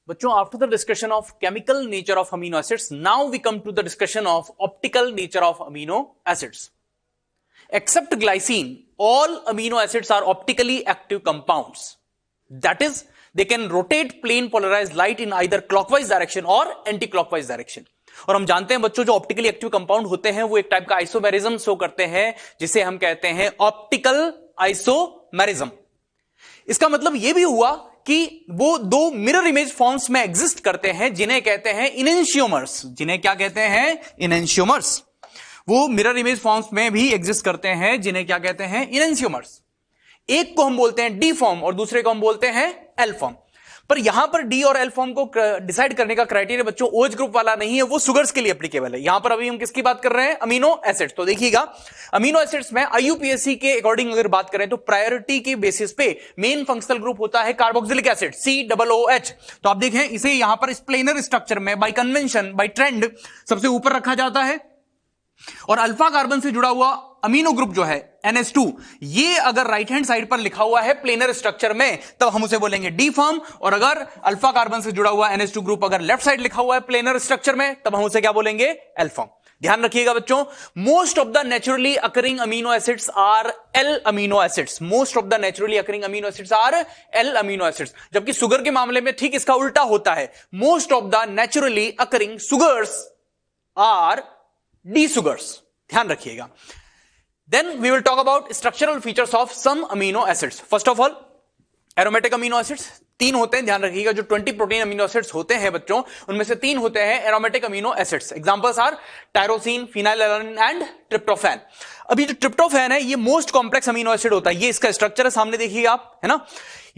बच्चों, after the discussion of chemical nature of amino acids, now we come to the discussion of optical nature of amino acids. Except glycine, all amino acids are optically active compounds. That is, they can rotate plane polarized light in either clockwise direction or anti-clockwise direction. और हम जानते हैं बच्चों, जो optically active compound होते हैं वो एक टाइप का आइसोमेरिज्म शो करते हैं, जिसे हम कहते हैं ऑप्टिकल आइसोमेरिज्म. इसका मतलब यह भी हुआ कि वो दो मिरर इमेज फॉर्म्स में एग्जिस्ट करते हैं, जिन्हें कहते हैं इनेंशियोमर्स. जिन्हें क्या कहते हैं? इनेंशियोमर्स. वो मिरर इमेज फॉर्म्स में भी एग्जिस्ट करते हैं, जिन्हें क्या कहते हैं? इनेंशियोमर्स. एक को हम बोलते हैं डी फॉर्म और दूसरे को हम बोलते हैं एल फॉर्म. पर यहां पर डी और एल फॉर्म को डिसाइड करने का क्राइटेरिया बच्चों ओएच ग्रुप वाला नहीं है, वो सुगर्स के लिए एप्लीकेबल है. यहां पर अभी हम किसकी बात कर रहे हैं? Amino acids. तो देखिएगा, अमीनो एसिड्स में आईयूपीएसी के अकॉर्डिंग अगर बात करें तो प्रायोरिटी के बेसिस पे मेन फंक्शनल ग्रुप होता है कार्बोक्सिलिक एसिड, COOH. तो आप देखें, इसे यहां पर इस प्लेनर स्ट्रक्चर में बाय कन्वेंशन, बाय ट्रेंड सबसे ऊपर रखा जाता है. और अल्फा कार्बन से जुड़ा हुआ अमीनो ग्रुप जो है NH2, ये अगर राइट हैंड साइड पर लिखा हुआ है प्लेनर स्ट्रक्चर में, तब हम उसे बोलेंगे डी फॉर्म. और अगर अल्फा कार्बन से जुड़ा हुआ NH2 ग्रुप अगर लेफ्ट साइड लिखा हुआ है प्लेनर स्ट्रक्चर में, तब हम उसे क्या बोलेंगे? L form. ध्यान रखिएगा बच्चों, most of the naturally occurring amino acids R L amino acids. Most of the naturally occurring amino acids R L amino acids. जबकि सुगर के मामले में ठीक इसका उल्टा होता है. Most of the naturally occurring sugars R D sugars. ध्यान रखिएगा. Then we will talk about structural features of some amino acids. First of all, aromatic amino acids. 3 होते हैं, ध्यान रखिएगा. जो 20 प्रोटीन अमीनो एसिड्स होते हैं बच्चों, उनमें से 3 होते हैं aromatic amino acids. Examples are tyrosine, phenylalanine and tryptophan. अभी जो ट्रिप्टोफैन है, ये मोस्ट कॉम्प्लेक्स अमीनो एसिड होता है. ये इसका स्ट्रक्चर है, सामने देखिएगा आप, है ना.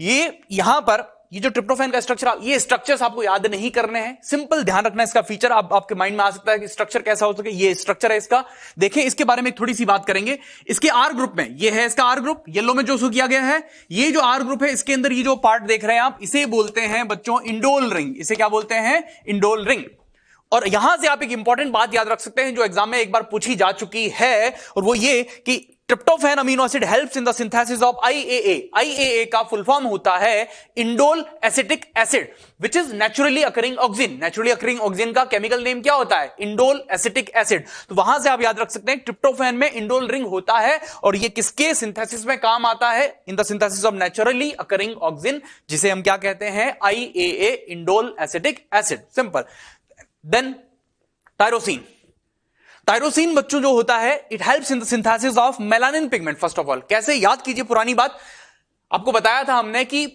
ये यहां पर ये जो ट्रिप्टोफैन का स्ट्रक्चर, ये स्ट्रक्चर्स आपको याद नहीं करने हैं. सिंपल ध्यान रखना है इसका फीचर. आपके माइंड में आ सकता है कि स्ट्रक्चर कैसा हो सके. ये स्ट्रक्चर है इसका. देखें, इसके बारे में थोड़ी सी बात करेंगे. इसके आर ग्रुप में, ये है इसका आर ग्रुप, येलो में जो शो किया गया है. ये जो आर ग्रुप है, इसके अंदर ये जो पार्ट देख रहे हैं आप, इसे बोलते हैं बच्चों इंडोल रिंग. इसे क्या बोलते हैं? Indole ring. और यहां से आप एक इंपॉर्टेंट बात याद रख सकते हैं, जो एग्जाम में एक बार पूछी जा चुकी है, और वो ये कि tryptophan amino acid helps in the synthesis of IAA. IAA का फुल फॉर्म होता है indole acetic acid, which is naturally occurring auxin. Naturally occurring auxin का केमिकल नेम क्या होता है? Indole acetic acid. तो वहां से आप याद रख सकते हैं ट्रिप्टोफैन में इंडोल रिंग होता है, और ये किसके सिंथेसिस में काम आता है? In the synthesis of naturally occurring auxin, जिसे हम क्या कहते हैं? IAA, indole acetic acid. Simple. Then tyrosine. Tyrosine बच्चों जो होता है, it helps in the synthesis of melanin pigment. First of all, कैसे? याद कीजिए पुरानी बात. आपको बताया था हमने कि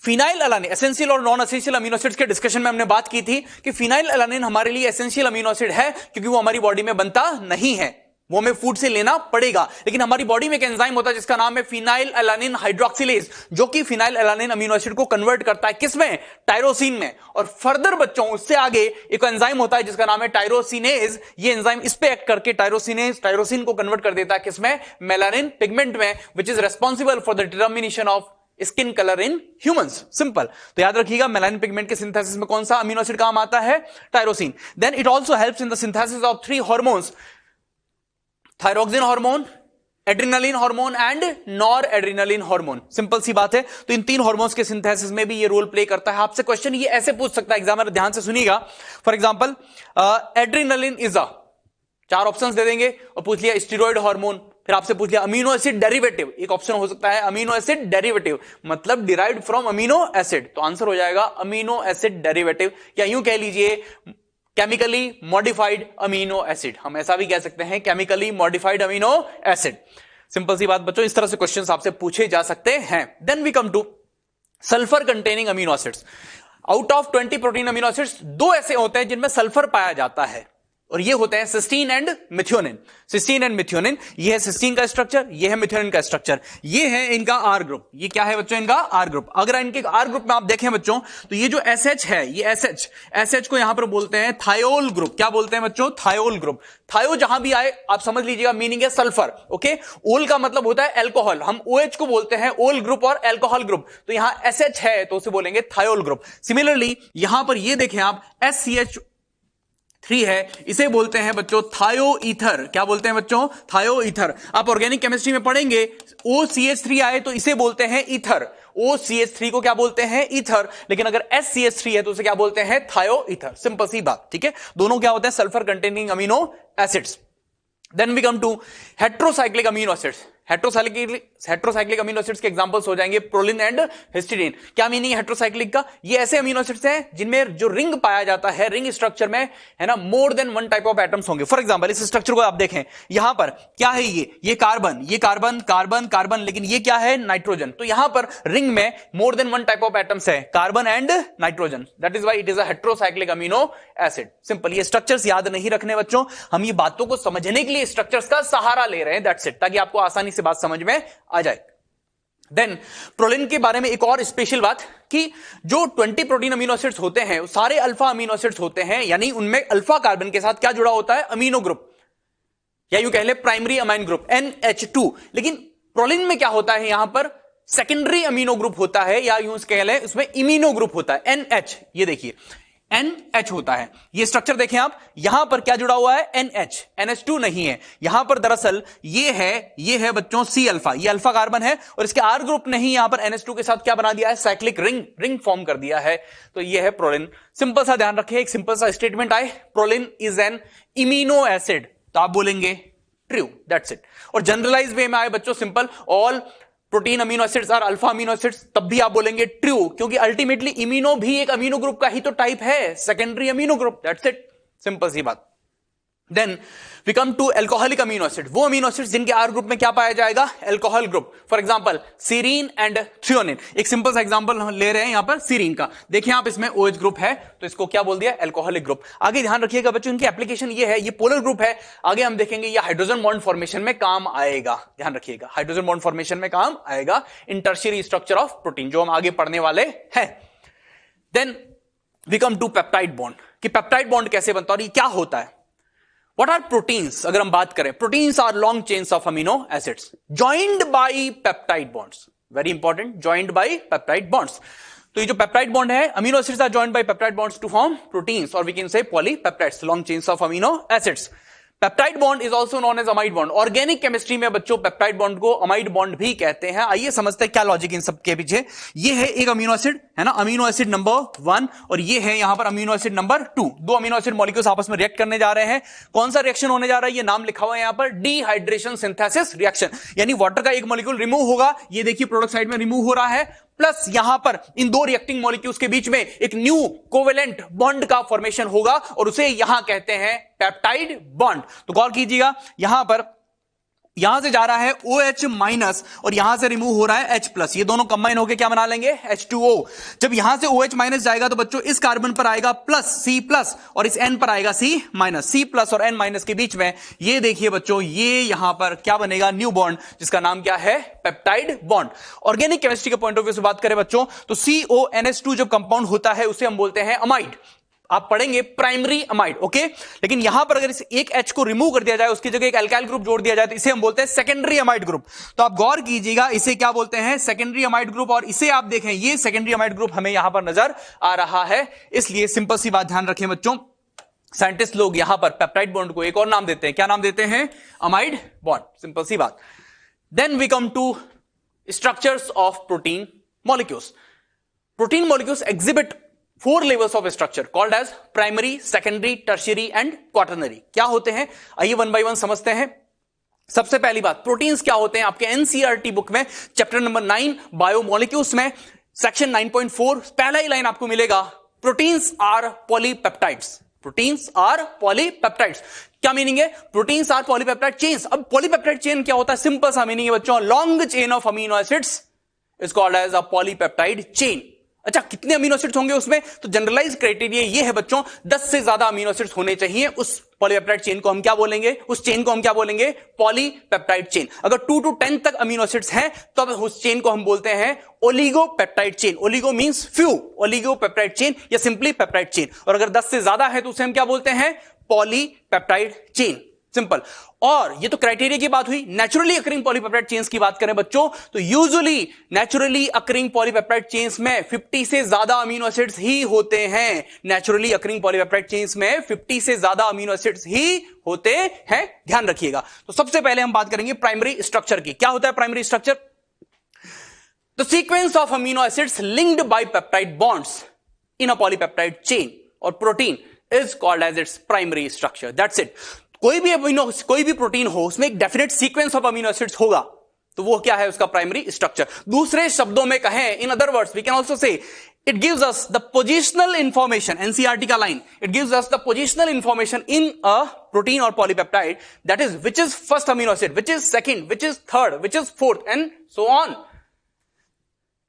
फिनाइल एलानिन, एसेंशियल और नॉन एसेंशियल अमीनो एसिड्स के डिस्कशन में हमने बात की थी कि फिनाइल एलानिन हमारे लिए एसेंशियल अमीनो एसिड है, क्योंकि वो हमारी बॉडी में बनता नहीं है, वो हमें फूड से लेना पड़ेगा. लेकिन हमारी बॉडी में एक एंजाइम होता है जिसका नाम है फिनाइल एलानिन हाइड्रोक्सिलेज, जो कि फिनाइल एलानिन अमीनो एसिड को कन्वर्ट करता है किसमें? टायरोसिन में. और फर्दर बच्चों, उससे आगे एक एंजाइम होता है जिसका नाम है टायरोसिनेज. ये एंजाइम इस पे एक्ट करके टायरोसिन को कन्वर्ट कर देता है किसमें? मेलानिन पिगमेंट में, which is responsible for the determination of skin colour in humans. Simple. तो याद रखिएगा, मेलानिन पिगमेंट के सिंथेसिस में कौन सा अमीनो एसिड काम आता है? Tyrosine. Then it also helps in the synthesis of 3 hormones: thyroxine hormone, adrenaline hormone and nor adrenaline hormone. Simple सी बात है. तो इन 3 हार्मोन्स के सिंथेसिस में भी ये रोल प्ले करता है. आपसे क्वेश्चन ये ऐसे पूछ सकता है एग्जामिनर, ध्यान से सुनिएगा. For example, adrenaline is 4 options दे देंगे और पूछ लिया स्टेरॉइड हार्मोन. फिर आपसे पूछ लिया अमीनो एसिड डेरिवेटिव. एक ऑप्शन हो सकता है अमीनो एसिड डेरिवेटिव, मतलब डिराइव्ड फ्रॉम अमीनो एसिड. तो आंसर हो जाएगा अमीनो एसिड डेरिवेटिव, या यूं कह लीजिए केमिकली मॉडिफाइड अमीनो एसिड. हम ऐसा भी कह सकते हैं, chemically modified amino acid. Simple सी बात बच्चों, इस तरह से क्वेश्चंस आपसे पूछे जा सकते हैं. Then we come to sulphur containing amino acids. Out of 20 protein amino acids 2 ऐसे होते हैं जिनमें सल्फर पाया जाता है, और ये होते हैं cysteine and methionine. Cysteine and methionine, ये है सिस्टीन का स्ट्रक्चर, ये है मिथ्योनिन का स्ट्रक्चर. ये है इनका आर ग्रुप. ये क्या है बच्चों? इनका आर ग्रुप. अगर इनके आर ग्रुप में आप देखें बच्चों, तो ये जो SH है, ये SH को यहां पर बोलते हैं थायोल ग्रुप. क्या बोलते हैं बच्चों? Thiol group. थायो जहां भी आए आप समझ लीजिएगा मीनिंग है सल्फर. ओके. ओल का मतलब होता है एल्कोहल. हम OH को बोलते हैं ओल ग्रुप और एल्कोहल ग्रुप. तो यहां SH है तो उसे बोलेंगे थायोल ग्रुप. सिमिलरली यहां पर ये देखें आप SCH 3 है, इसे बोलते हैं बच्चों थायोईथर। क्या बोलते हैं बच्चों? थायोईथर। आप ऑर्गेनिक केमिस्ट्री में पढ़ेंगे OCH3 आए तो इसे बोलते हैं ईथर। OCH3 को क्या बोलते हैं? ईथर। लेकिन अगर SCH3 है तो उसे क्या बोलते हैं? थायोईथर। सिंपल सी बात, ठीक है। दोनों क्या होते हैं? Sulphur containing amino acids. Then we come to heterocyclic amino acids. Heterocyclic amino acids के एग्जांपल्स हो जाएंगे प्रोलिन एंड हिस्टिडीन। क्या मीनिंग है हेट्रोसाइक्लिक का? ये ऐसे अमीनो एसिड्स हैं जिनमें जो रिंग पाया जाता है, रिंग स्ट्रक्चर में है ना, मोर than one type of atoms होंगे। फॉर एग्जांपल इस स्ट्रक्चर को आप देखें, यहां पर क्या है? ये कार्बन, ये कार्बन, कार्बन, कार्बन, लेकिन ये क्या है? नाइट्रोजन। तो यहां पर रिंग में more than one type of atoms है, carbon and nitrogen. That is why it is a heterocyclic amino acid. Simple. ये स्ट्रक्चर्स याद नहीं रखने बच्चों, हम ये बातों को समझने के लिए स्ट्रक्चर्स का सहारा ले रहे हैं, दैट्स इट, ताकि आपको आसानी से बात समझ में आ जाए। देन प्रोलिन के बारे में एक और स्पेशल बात कि जो 20 प्रोटीन अमीनो एसिड्स होते हैं वो सारे अल्फा अमीनो एसिड्स होते हैं, यानी उनमें अल्फा कार्बन के साथ क्या जुड़ा होता है? अमीनो ग्रुप, या यूं कह ले प्राइमरी अमाइन ग्रुप NH2। लेकिन प्रोलिन में क्या होता है? यहां पर सेकेंडरी अमीनो ग्रुप होता है, या यूं कह ले उसमें इमीनो ग्रुप होता है NH। ये देखिए NH होता है। ये स्ट्रक्चर देखें आप, यहां पर क्या जुड़ा हुआ है? NH, NH2 नहीं है। यहां पर दरअसल ये है बच्चों C अल्फा, ये अल्फा कार्बन है और इसके R ग्रुप नहीं, यहां पर NH2 के साथ क्या बना दिया है? साइक्लिक रिंग फॉर्म कर दिया है। तो ये है प्रोलिन। सिंपल सा ध्यान रखिए, एक सिंपल सा स्टेटमेंट आए, proline is an imino acid, तो आप बोलेंगे ट्रू, दैट्स इट। और जनरलाइज वे में आए बच्चों, simple, all protein amino acids are alpha amino acids, तब भी आप बोलेंगे ट्रू, क्योंकि अल्टीमेटली इमीनो भी एक अमीनो ग्रुप का ही तो टाइप है, secondary amino group, that's it, simple सी बात। Then we come to alcoholic amino acid, वो अमीनो एसिड जिनके आर ग्रुप में क्या पाया जाएगा? Alcohol group. For example serine and threonine. एक सिंपल सा एग्जांपल हम ले रहे हैं यहां पर सीरीन का। देखिए आप, इसमें OH ग्रुप है तो इसको क्या बोल दिया? Alcoholic group. आगे ध्यान रखिएगा बच्चों, इनकी एप्लीकेशन ये है, ये पोलर ग्रुप है, आगे हम देखेंगे ये हाइड्रोजन बॉन्ड फॉर्मेशन में काम आएगा। ध्यान रखिएगा, हाइड्रोजन बॉन्ड फॉर्मेशन में काम आएगा in tertiary structure of protein, जो हम आगे पढ़ने वाले हैं। Then we come to peptide bond, कि पेप्टाइड बॉन्ड कैसे बनता है और ये क्या होता है? What are proteins? अगर हम बात करें, proteins are long chains of amino acids joined by peptide bonds. Very important, joined by peptide bonds. तो ये जो पेप्टाइड बॉन्ड है, amino acids are joined by peptide bonds to form proteins, और we can say polypeptides, long chains of amino acids. Peptide bond is also known as amide bond. Organic chemistry में बच्चों peptide bond को amide bond भी कहते हैं। आइए समझते हैं क्या लॉजिक इन सब के पीछे। ये है एक अमीनो एसिड, है ना, अमीनो एसिड नंबर 1, और ये है यहां पर अमीनो एसिड नंबर 2। दो अमीनो एसिड मॉलिक्यूल्स आपस में रिएक्ट करने जा रहे हैं। कौन सा रिएक्शन होने जा रहा है? ये नाम लिखा हुआ है यहां पर, डिहाइड्रेशन सिंथेसिस रिएक्शन, यानी वाटर का एक मॉलिक्यूल रिमूव होगा, ये देखिए प्रोडक्ट साइड में रिमूव हो रहा है, प्लस यहां पर इन दो रिएक्टिंग मॉलिक्यूल्स के बीच में एक न्यू कोवेलेंट बॉन्ड का फॉर्मेशन होगा, और उसे यहां कहते हैं पेप्टाइड बॉन्ड। तो गौर कीजिएगा, यहां से जा रहा है OH माइनस और यहां से रिमूव हो रहा है H प्लस, ये दोनों कंबाइन होकर क्या बना लेंगे? H2O। जब यहां से OH माइनस जाएगा तो बच्चों इस कार्बन पर आएगा प्लस C प्लस, और इस N पर आएगा C माइनस। C प्लस और N माइनस के बीच में ये देखिए बच्चों, ये यहां पर क्या बनेगा? न्यू बॉन्ड, जिसका नाम क्या है? Peptide bond. ऑर्गेनिक केमिस्ट्री के पॉइंट ऑफ व्यू से बात करें बच्चों, तो CONH2 जब कंपाउंड होता है उसे हम बोलते हैं अमाइड। आप पढ़ेंगे प्राइमरी अमाइड, ओके। लेकिन यहां पर अगर इस एक H को रिमूव कर दिया जाए, उसकी जगह एक अल्काइल ग्रुप जोड़ दिया जाए, तो इसे हम बोलते हैं सेकेंडरी अमाइड ग्रुप। तो आप गौर कीजिएगा, इसे क्या बोलते हैं? Secondary amide group. और इसे आप देखें, ये सेकेंडरी अमाइड ग्रुप हमें यहां पर नजर आ रहा है। इसलिए सिंपल सी बात ध्यान रखें बच्चों, साइंटिस्ट लोग यहां पर पेप्टाइड बॉन्ड को एक और नाम देते हैं। क्या नाम देते हैं? अमाइड बॉन्ड, सिंपल सी बात। Then we come to structures of protein molecules. Protein molecules exhibit 4 levels of structure called as primary, secondary, tertiary and quaternary। क्या होते हैं? आइए वन बाय वन समझते हैं। सबसे पहली बात, प्रोटीन्स क्या होते हैं? आपके NCERT बुक में चैप्टर नंबर 9 बायोमोलिक्यूल्स में सेक्शन 9.4 पहला ही लाइन आपको मिलेगा, proteins are polypeptides. Proteins are polypeptides. क्या मीनिंग है? Proteins are polypeptide chains. अब पॉलीपेप्टाइड चेन क्या होता है? सिंपल सा मीनिंग है बच्चों, long chain of amino acids is called as a polypeptide chain. अच्छा, कितने अमीनो एसिड्स होंगे उसमें? तो जनरलाइज क्राइटेरिया ये है बच्चों, 10 से ज्यादा अमीनो एसिड्स होने चाहिए। उस पॉलीपेप्टाइड चेन को हम क्या बोलेंगे? उस चेन को हम क्या बोलेंगे? Polypeptide chain. अगर 2 to 10 तक अमीनो एसिड्स हैं तो अब उस चेन को हम बोलते हैं oligopeptide chain. Oligo means few, oligopeptide chain या सिंपली पेप्टाइड चेन। और अगर 10 से ज्यादा है तो उसे हम क्या बोलते हैं? Polypeptide chain. सिंपल। और ये तो क्राइटेरिया की बात हुई। नेचुरली अकरिंग पॉलीपेप्टाइड चेन्स की बात करें बच्चों, तो usually naturally occurring polypeptide chains में 50 से ज्यादा अमीनो एसिड्स ही होते हैं। नेचुरली अकरिंग पॉलीपेप्टाइड चेन्स में 50 से ज्यादा अमीनो एसिड्स ही होते हैं, ध्यान रखिएगा। तो सबसे पहले हम बात करेंगे प्राइमरी स्ट्रक्चर की। क्या होता है primary structure? The sequence of amino acids linked by peptide bonds in a polypeptide chain और protein is called as its primary structure. That's it. कोई भी प्रोटीन हो, उसमें एक definite sequence of amino acids होगा, तो वो क्या है? उसका प्राइमरी स्ट्रक्चर। दूसरे शब्दों में कहें, in other words we can also say it gives us the positional information, NCERT का line, it gives us the positional information in a protein और polypeptide, that is which is first amino acid, which is second, which is third, which is fourth and so on.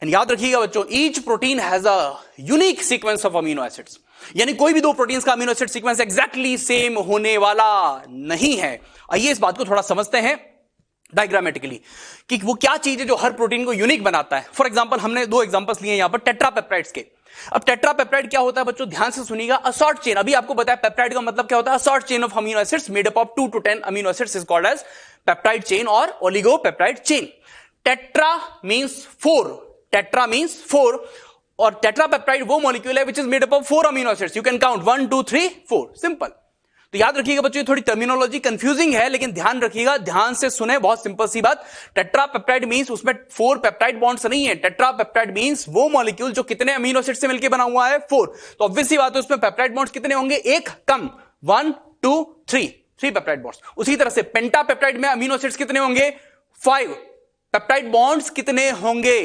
And याद रखिएगा बच्चों, each protein has a unique sequence of amino acids, यानी कोई भी दो proteins का amino acid sequence exactly same होने वाला नहीं है। आइए इस बात को थोड़ा समझते हैं डायग्रामेटिकली कि वो क्या चीज है जो हर प्रोटीन को यूनिक बनाता है। फॉर एग्जांपल, हमने दो एग्जांपल्स लिए यहां पर टेट्रापेप्टाइड्स के। अब टेट्रापेप्टाइड क्या होता है बच्चों? ध्यान से सुनिएगा। अ शॉर्ट चेन, अभी आपको बताया पेप्टाइड का मतलब क्या होता है? A short chain of amino acids made up of 2 to 10 amino acids is called as peptide chain और oligopeptide chain. Tetra means 4, tetra means 4, और टेट्रापेप्टाइड वो मॉलिक्यूल है which is made up of 4 amino acids. You can count 1 2 3 4, simple. तो याद रखिएगा बच्चों, थोड़ी terminology confusing है, लेकिन ध्यान रखिएगा, ध्यान से सुने, बहुत सिंपल सी बात। टेट्रापेप्टाइड मींस उसमें 4 पेप्टाइड बॉन्ड्स नहीं है। टेट्रापेप्टाइड मींस वो मॉलिक्यूल जो कितने अमीनो एसिड से मिलकर बना हुआ है? 4। तो ऑब्वियस सी बात है, उसमें पेप्टाइड बॉन्ड्स कितने होंगे? एक कम, 1 2 3 पेप्टाइड बॉन्ड्स। उसी तरह से पेंटापेप्टाइड में अमीनो एसिड्स कितने होंगे? 5। पेप्टाइड बॉन्ड्स कितने होंगे?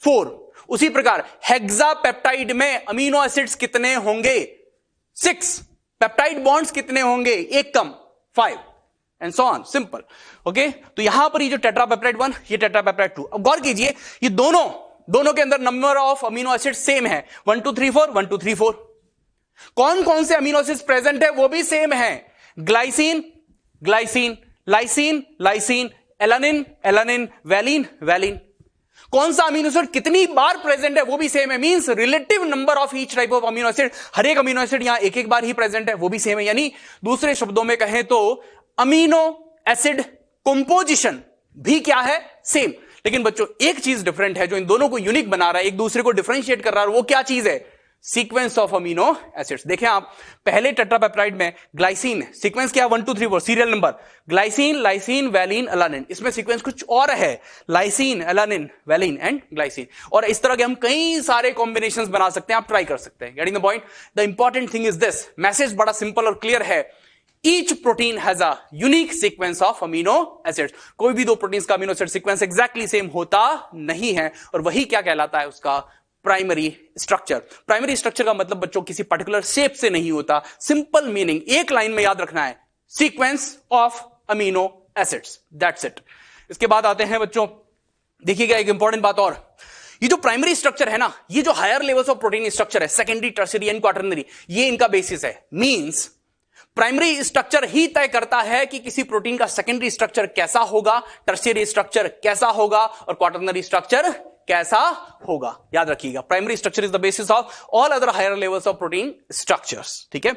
4। उसी प्रकार हेक्सापेप्टाइड में अमीनो एसिड्स कितने होंगे? 6। पेप्टाइड बॉन्ड्स कितने होंगे? एक कम, 5 and so on, simple. Okay, तो यहां पर ये जो टेट्रापेप्टाइड 1, ये टेट्रापेप्टाइड 2। अब गौर कीजिए, ये दोनों के अंदर number of amino acid same है, 1 2 3 4, 1 2 3 4। कौन कौन से अमीनो एसिड्स प्रेजेंट है वो भी सेम है। Glycine, glycine, lysine, lysine, alanine, alanine, valine, valine. कौन सा अमीनो एसिड कितनी बार प्रेजेंट है वो भी सेम है। Means relative number of each type of amino acid, हर एक अमीनो एसिड यहां एक एक बार ही प्रेजेंट है, वो भी सेम है। यानी दूसरे शब्दों में कहें तो अमीनो एसिड कंपोजिशन भी क्या है? सेम। लेकिन बच्चों एक चीज डिफरेंट है जो इन दोनों को यूनिक बना रहा है, एक दूसरे को डिफरेंशिएट कर रहा है, वो क्या चीज है? Sequence of amino acids. देखें आप, पहले टेट्रापेप्टाइड में ग्लाइसिन सीक्वेंस क्या? 1 2 3 4 serial number, glycine, lysine, valine, alanine. इसमें सीक्वेंस कुछ और है, lysine, alanine, valine and glycine. और इस तरह के हम कई सारे कॉम्बिनेशंस बना सकते हैं, आप ट्राई कर सकते हैं। Getting the point? The important thing is this, message बड़ा सिंपल और क्लियर है। Each protein has a unique sequence of amino acids. कोई भी दो प्रोटीन्स का amino acid sequence exactly same होता नहीं है, और वही क्या कहलाता है? उसका प्राइमरी स्ट्रक्चर। प्राइमरी स्ट्रक्चर का मतलब बच्चों किसी पर्टिकुलर शेप से नहीं होता। सिंपल मीनिंग एक लाइन में याद रखना है, sequence of amino acids, that's it. इसके बाद आते हैं बच्चों, देखिएगा एक इंपॉर्टेंट बात और, ये जो प्राइमरी स्ट्रक्चर है ना, ये जो higher levels of protein structure है, सेकेंडरी, टर्शियरी एंड क्वाटरनरी, ये इनका बेसिस है। मींस प्राइमरी स्ट्रक्चर ही तय करता है कि किसी प्रोटीन का सेकेंडरी स्ट्रक्चर कैसा होगा, टर्शियरी स्ट्रक्चर कैसा होगा और क्वाटरनरी स्ट्रक्चर कैसा होगा। याद रखिएगा, primary structure is the basis of all other higher levels of protein structures. ठीक है,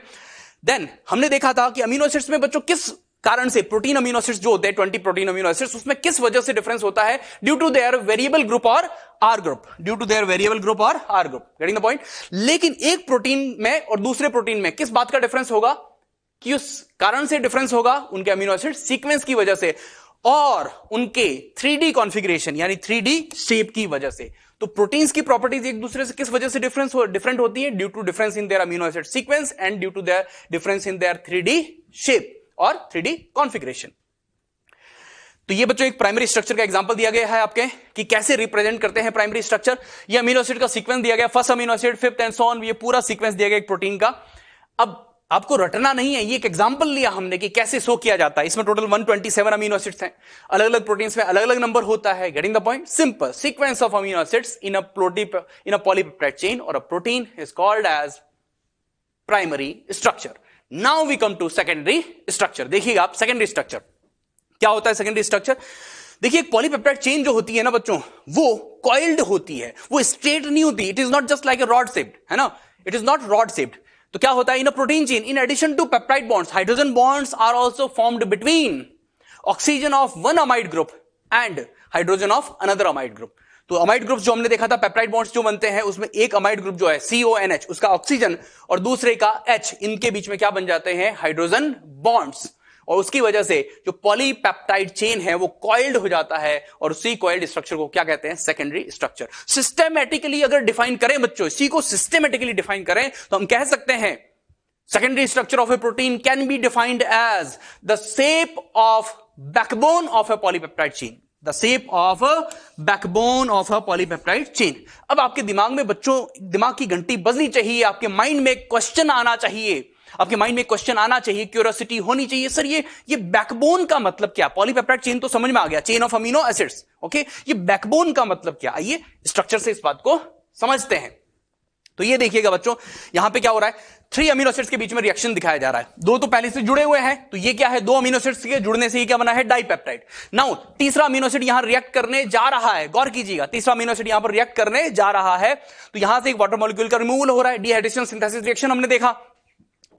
देन हमने देखा था कि अमीनो एसिड्स में बच्चों किस कारण से प्रोटीन अमीनो एसिड्स जो होते हैं 20 प्रोटीन अमीनो एसिड्स, उसमें किस वजह से डिफरेंस होता है? Due to their variable group और R group, due to their variable group और R group. Getting the point? लेकिन एक प्रोटीन में और दूसरे प्रोटीन में किस बात का डिफरेंस होगा? कि उस कारण से डिफरेंस होगा उनके अमीनो एसिड सीक्वेंस की वजह से और उनके 3D कॉन्फ़िगरेशन यानी 3D शेप की वजह से। तो प्रोटीन्स की प्रॉपर्टीज एक दूसरे से किस वजह से डिफरेंट होती है? Due to difference in their amino acid sequence and due to their difference in their 3D shape और 3D कॉन्फ़िगरेशन। तो ये बच्चों एक प्राइमरी स्ट्रक्चर का एग्जांपल दिया गया है आपके कि कैसे रिप्रेजेंट करते हैं प्राइमरी स्ट्रक्चर। ये अमीनो एसिड का सीक्वेंस दिया गया, first amino acid, fifth and so on, ये पूरा सीक्वेंस दिया गया एक प्रोटीन का। अब आपको रटना नहीं है, ये एक एग्जांपल लिया हमने कि कैसे शो किया जाता है। इसमें टोटल 127 अमीनो एसिड्स हैं, अलग अलग प्रोटीन्स में अलग अलग नंबर होता है। Getting the point? Simple sequence of amino acids in a polypeptide chain और a protein is called as primary structure. Now we come to secondary structure. देखिएगा आप, सेकेंडरी स्ट्रक्चर क्या होता है? सेकेंडरी स्ट्रक्चर देखिए, एक पॉलीपेप्टाइड चेन जो होती है ना बच्चों, वो कॉइल्ड होती है, वो स्ट्रेट नहीं होती। It is not just like a rod shaped, है ना, it is not rod shaped. तो क्या होता है in a protein chain in addition to peptide bonds hydrogen bonds are also formed between oxygen of one amide group and hydrogen of another amide group. तो amide groups जो हमने देखा था peptide bonds जो बनते हैं उसमें एक अमाइड ग्रुप जो है CONH उसका ऑक्सीजन और दूसरे का H, इनके बीच में क्या बन जाते हैं हाइड्रोजन बॉन्ड्स, और उसकी वजह से जो पॉलीपेप्टाइड चेन है वो कॉइल्ड हो जाता है और उसी कॉइल्ड स्ट्रक्चर को क्या कहते हैं सेकेंडरी स्ट्रक्चर। सिस्टमैटिकली अगर डिफाइन करें बच्चों, इसी को सिस्टमैटिकली डिफाइन करें तो हम कह सकते हैं secondary structure of a protein can be defined as the shape of backbone of a polypeptide chain, the shape of a backbone of a polypeptide chain। अब आपके दिमाग में बच्चों दिमाग की घंटी बजनी चाहिए, आपके माइंड में क्वेश्चन आना चाहिए, आपके माइंड में क्वेश्चन आना चाहिए, क्यूरियोसिटी होनी चाहिए, सर ये बैकबोन का मतलब क्या? पॉलीपेप्टाइड चेन तो समझ में आ गया, chain of amino acids, okay, ये बैकबोन का मतलब क्या? आइए स्ट्रक्चर से इस बात को समझते हैं। तो ये देखिएगा बच्चों यहां पे क्या हो रहा है, 3 अमीनो एसिड्स के बीच में रिएक्शन दिखाया जा रहा है, 2 तो पहले से जुड़े हुए हैं, तो ये क्या है 2 अमीनो एसिड्स के जुड़ने से ये क्या बना है डाइपेप्टाइड। नाउ तीसरा अमीनो एसिड यहां रिएक्ट करने जा रहा है, गौर कीजिएगा तीसरा अमीनो एसिड यहां पर रिएक्ट करने जा रहा है, तो यहां से एक वाटर मॉलिक्यूल का रिमूवल हो रहा है, डीहाइड्रेशन सिंथेसिस रिएक्शन हमने देखा,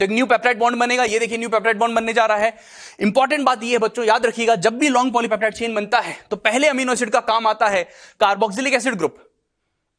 तो एक न्यू पेप्टाइड बॉन्ड बनेगा, ये देखिए न्यू पेप्टाइड बॉन्ड बनने जा रहा है। इंपॉर्टेंट बात ये है बच्चों याद रखिएगा जब भी लॉन्ग पॉलीपेप्टाइड चेन बनता है तो पहले अमीनो एसिड का काम आता है कार्बोक्सिलिक एसिड ग्रुप,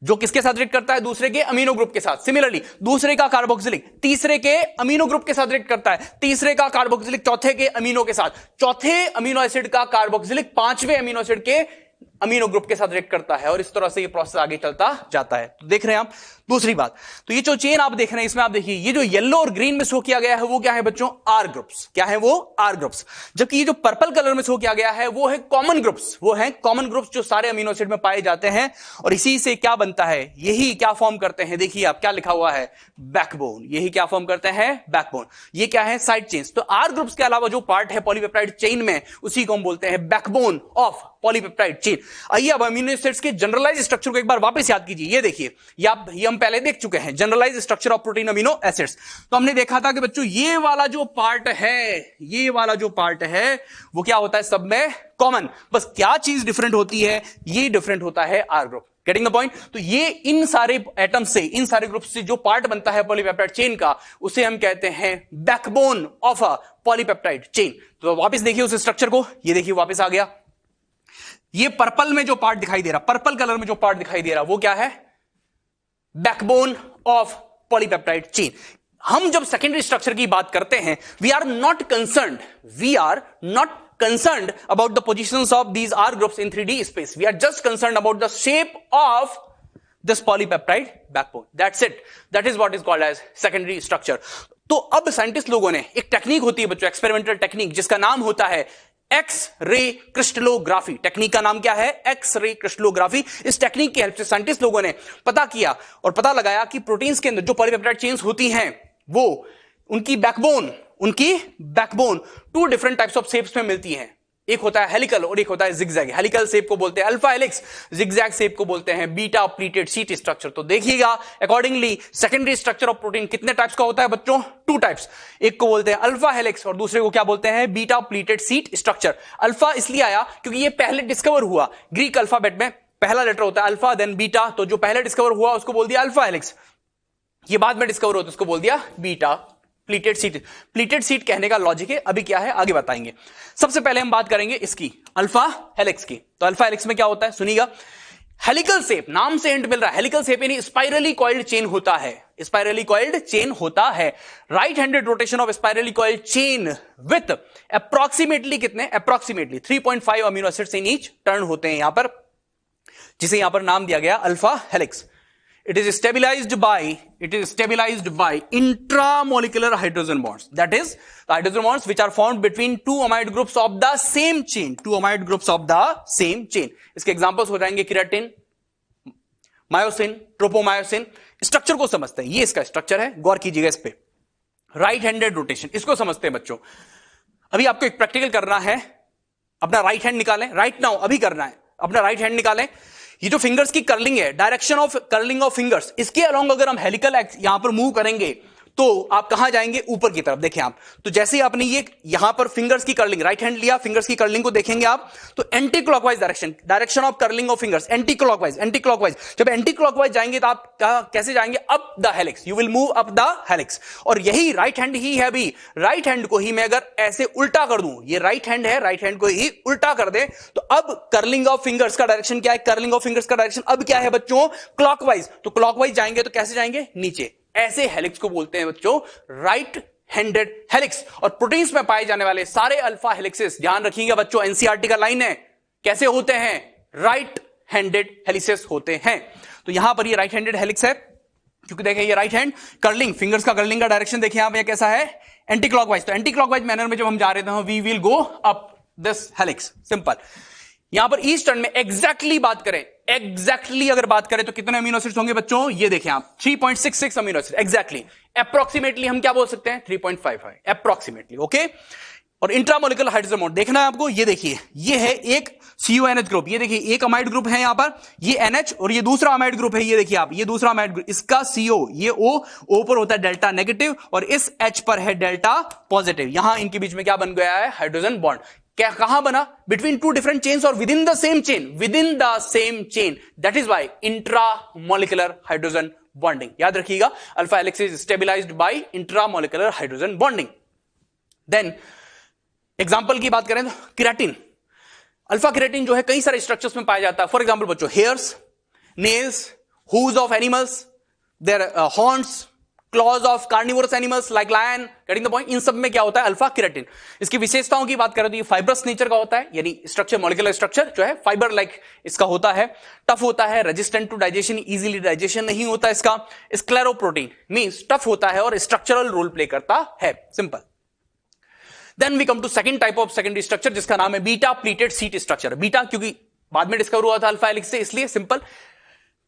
जो किसके साथ रिएक्ट करता है दूसरे के अमीनो ग्रुप के साथ, सिमिलरली दूसरे का कार्बोक्सिलिक तीसरे के अमीनो ग्रुप के साथ रिएक्ट करता है, तीसरे का कार्बोक्सिलिक चौथे के अमीनो के साथ, चौथे अमीनो एसिड का कार्बोक्सिलिक पांचवें अमीनो एसिड के अमीनो ग्रुप के साथ रिएक्ट करता है, और इस तरह से ये प्रोसेस आगे चलता जाता है। तो देख रहे हैं आप दूसरी बात, तो ये जो चेन आप देख रहे हैं इसमें आप देखिए ये जो येलो और ग्रीन में शो किया गया है वो क्या है बच्चों आर ग्रुप्स, क्या है वो आर ग्रुप्स, जबकि ये जो पर्पल कलर में शो किया गया है वो है कॉमन ग्रुप्स, वो है कॉमन ग्रुप्स जो सारे अमीनो एसिड में पाए जाते हैं, और इसी से क्या बनता है यही क्या फॉर्म करते हैं, देखिए आप क्या लिखा हुआ है बैकबोन, यही क्या फॉर्म करते हैं बैकबोन, ये क्या है साइड चेन्स। तो आर ग्रुप्स के अलावा जो पार्ट है पॉलीपेप्टाइड चेन में उसी को हम बोलते हैं बैकबोन ऑफ पॉलीपेप्टाइड चेन। आइए अब अमीनो एसिड्स के जनरलाइज स्ट्रक्चर को एक बार वापस याद कीजिए, ये देखिए ये हम पहले देख चुके हैं generalise structure of protein amino acids. तो हमने देखा था कि बच्चों ये वाला जो पार्ट है वो क्या होता है सब में कॉमन, बस क्या चीज डिफरेंट होती है, ये डिफरेंट होता है R group. Getting the point? तो ये इन सारे एटम्स से इन सारे ग्रुप से जो पार्ट बनता है पॉलीपेप्टाइड चेन का उसे हम कहते हैं backbone of a polypeptide chain. तो वापस देखिए उस स्ट्रक्चर को, ये देखिए वापस आ गया, ये पर्पल में जो पार्ट दिखाई दे रहा, पर्पल कलर में जो पार्ट दिखाई दे रहा वो क्या है बैकबोन ऑफ पॉलीपेप्टाइड चेन। हम जब सेकेंडरी स्ट्रक्चर की बात करते हैं we are not concerned about the positions of these R groups in 3D space. We are just concerned about the shape of this polypeptide backbone. That's it. That is what is called as secondary structure. तो अब scientist लोगों ने एक technique होती है बच्चों experimental technique जिसका नाम होता है एक्स-रे क्रिस्टलोग्राफी। टेक्निक का नाम क्या है एक्स-रे क्रिस्टलोग्राफी। इस टेक्निक की हेल्प से साइंटिस्ट लोगों ने पता किया और पता लगाया कि प्रोटीन्स के अंदर जो पॉलीपेप्टाइड चेन्स होती हैं वो उनकी backbone 2 different types of shapes में मिलती हैं। एक होता है हेलिकल और एक होता है जिगजैग। हेलिकल शेप को बोलते हैं अल्फा हेलिक्स, जिगजैग शेप को बोलते हैं बीटा प्लीटेड शीट स्ट्रक्चर। तो देखिएगा accordingly secondary structure of protein कितने टाइप्स का होता है बच्चों 2 टाइप्स। एक को बोलते हैं अल्फा हेलिक्स और दूसरे को क्या बोलते हैं beta pleated sheet structure. Alpha इसलिए आया क्योंकि ये पहले डिस्कवर हुआ, ग्रीक अल्फाबेट में पहला लेटर होता है अल्फा देन बीटा, तो जो पहले डिस्कवर हुआ उसको बोल दिया अल्फा हेलिक्स, ये बाद में डिस्कवर होता है उसको बोल दिया beta pleated seat. Pleated seat कहने का लॉजिक है अभी क्या है आगे बताएंगे। सबसे पहले हम बात करेंगे इसकी अल्फा हेलिक्स की। तो अल्फा हेलिक्स में क्या होता है सुनिएगा, हेलिकल शेप, नाम से हिंट मिल रहा है, हेलिकल शेप यानी स्पाइरली कॉइल्ड चेन होता है, स्पाइरली कॉइल्ड चेन होता है। Right handed rotation of spirally coiled chain with approximately कितने, approximately 3.5 amino acids in each turn होते हैं यहां पर, जिसे यहां पर नाम दिया गया alpha helix. It is stabilized by intramolecular hydrogen bonds. That is, the hydrogen bonds which are formed between 2 amide groups of the same chain. 2 amide groups of the same chain. इसके examples हो जाएंगे keratin, myosin, tropomyosin. Structure को समझते हैं, ये इसका structure है, गौर कीजिएगा इस पे। राइट हैंडेड रोटेशन, इसको समझते हैं बच्चों। अभी आपको एक प्रैक्टिकल करना है, अपना राइट हैंड निकालें, राइट नाउ अभी करना है, अपना राइट हैंड निकालें। ये जो फिंगर्स की कर्लिंग है, direction of curling of fingers, इसके अलोंग अगर हम हेलिकल यहां पर मूव करेंगे तो आप कहां जाएंगे, ऊपर की तरफ। देखें आप, तो जैसे ही आपने ये यहां पर फिंगर्स की कर्लिंग, राइट हैंड लिया, फिंगर्स की कर्लिंग को देखेंगे आप, तो anti clockwise direction of curling of fingers, anti clockwise. जब एंटी क्लॉकवाइज जाएंगे तो आप कैसे जाएंगे, up the helix, you will move up the helix. और यही राइट हैंड ही है भी, राइट हैंड को ही मैं अगर ऐसे उल्टा कर दूं, ये राइट हैंड है, राइट हैंड को ही उल्टा कर दे, तो अब कर्लिंग ऑफ फिंगर्स का डायरेक्शन क्या है, कर्लिंग ऑफ फिंगर्स का डायरेक्शन अब क्या है बच्चों, क्लॉकवाइज। तो क्लॉकवाइज जाएंगे तो कैसे जाएंगे, नीचे। ऐसे हेलिक्स को बोलते हैं बच्चों राइट हैंडेड हेलिक्स। और प्रोटीन्स में पाए जाने वाले सारे अल्फा हेलिक्सेस, ध्यान रखिएगा बच्चों, एनसीईआरटी का लाइन है, कैसे होते हैं, राइट हैंडेड हेलिसेस होते हैं। तो यहां पर ये राइट हैंडेड हेलिक्स है, क्योंकि देखें ये राइट हैंड कर्लिंग, फिंगर्स का कर्लिंग का डायरेक्शन देखिए यहां पे कैसा है, एंटी क्लॉकवाइज। तो एंटी क्लॉकवाइज मैनर में जब हम जा रहे थे, we will go up this helix, simple. यहां पर ईस्ट टर्न में एग्जैक्टली बात करें, एग्जैक्टली अगर बात करें तो कितने अमीनो एसिड्स होंगे बच्चों, ये देखें आप, 3.66 अमीनो एसिड एग्जैक्टली। अप्रोक्सीमेटली हम क्या बोल सकते हैं, 3.55 अप्रोक्सीमेटली, ओके। और इंट्रामोलिकुलर हाइड्रोजन बॉन्ड देखना है आपको, ये देखिए ये है एक CONH ग्रुप, ये देखिए एक अमाइड ग्रुप है यहां पर, ये NH, और ये दूसरा अमाइड ग्रुप है, ये देखिए आप, ये दूसरा अमाइड ग्रुप, इसका CO, ये O पर होता है डेल्टा नेगेटिव, और इस H पर है डेल्टा पॉजिटिव। यहां इनके बीच में क्या बन गया है, हाइड्रोजन बॉन्ड। क्या कहां बना, बिटवीन टू डिफरेंट चेन्स और within the same chain, within the same chain, that is why intramolecular hydrogen bonding. याद रखिएगा, alpha helix is stabilised by intramolecular hydrogen bonding. Then example की बात करें तो केराटिन, अल्फा केराटिन जो है कई सारे स्ट्रक्चर्स में पाया जाता है। फॉर एग्जाम्पल बच्चों, hairs, nails, hooves of animals, their horns, claws of carnivorous animals like lion, getting the point. इन सब में क्या होता है, अल्फा केराटिन। इसकी विशेषताओं की बात करें तो ये फाइब्रस नेचर का होता है, यानी स्ट्रक्चर, मॉलिक्यूलर स्ट्रक्चर जो है फाइबर लाइक इसका होता है, टफ होता है, resistant to digestion, easily digestion नहीं होता इसका, स्क्लेरोप्रोटीन मींस टफ होता है और स्ट्रक्चरल रोल प्ले करता है, simple. Then we come to second type of secondary structure, जिसका नाम है beta pleated sheet structure. Beta क्योंकि बाद में डिस्कवर हुआ था अल्फा हेलिक्स से, इसलिए सिंपल।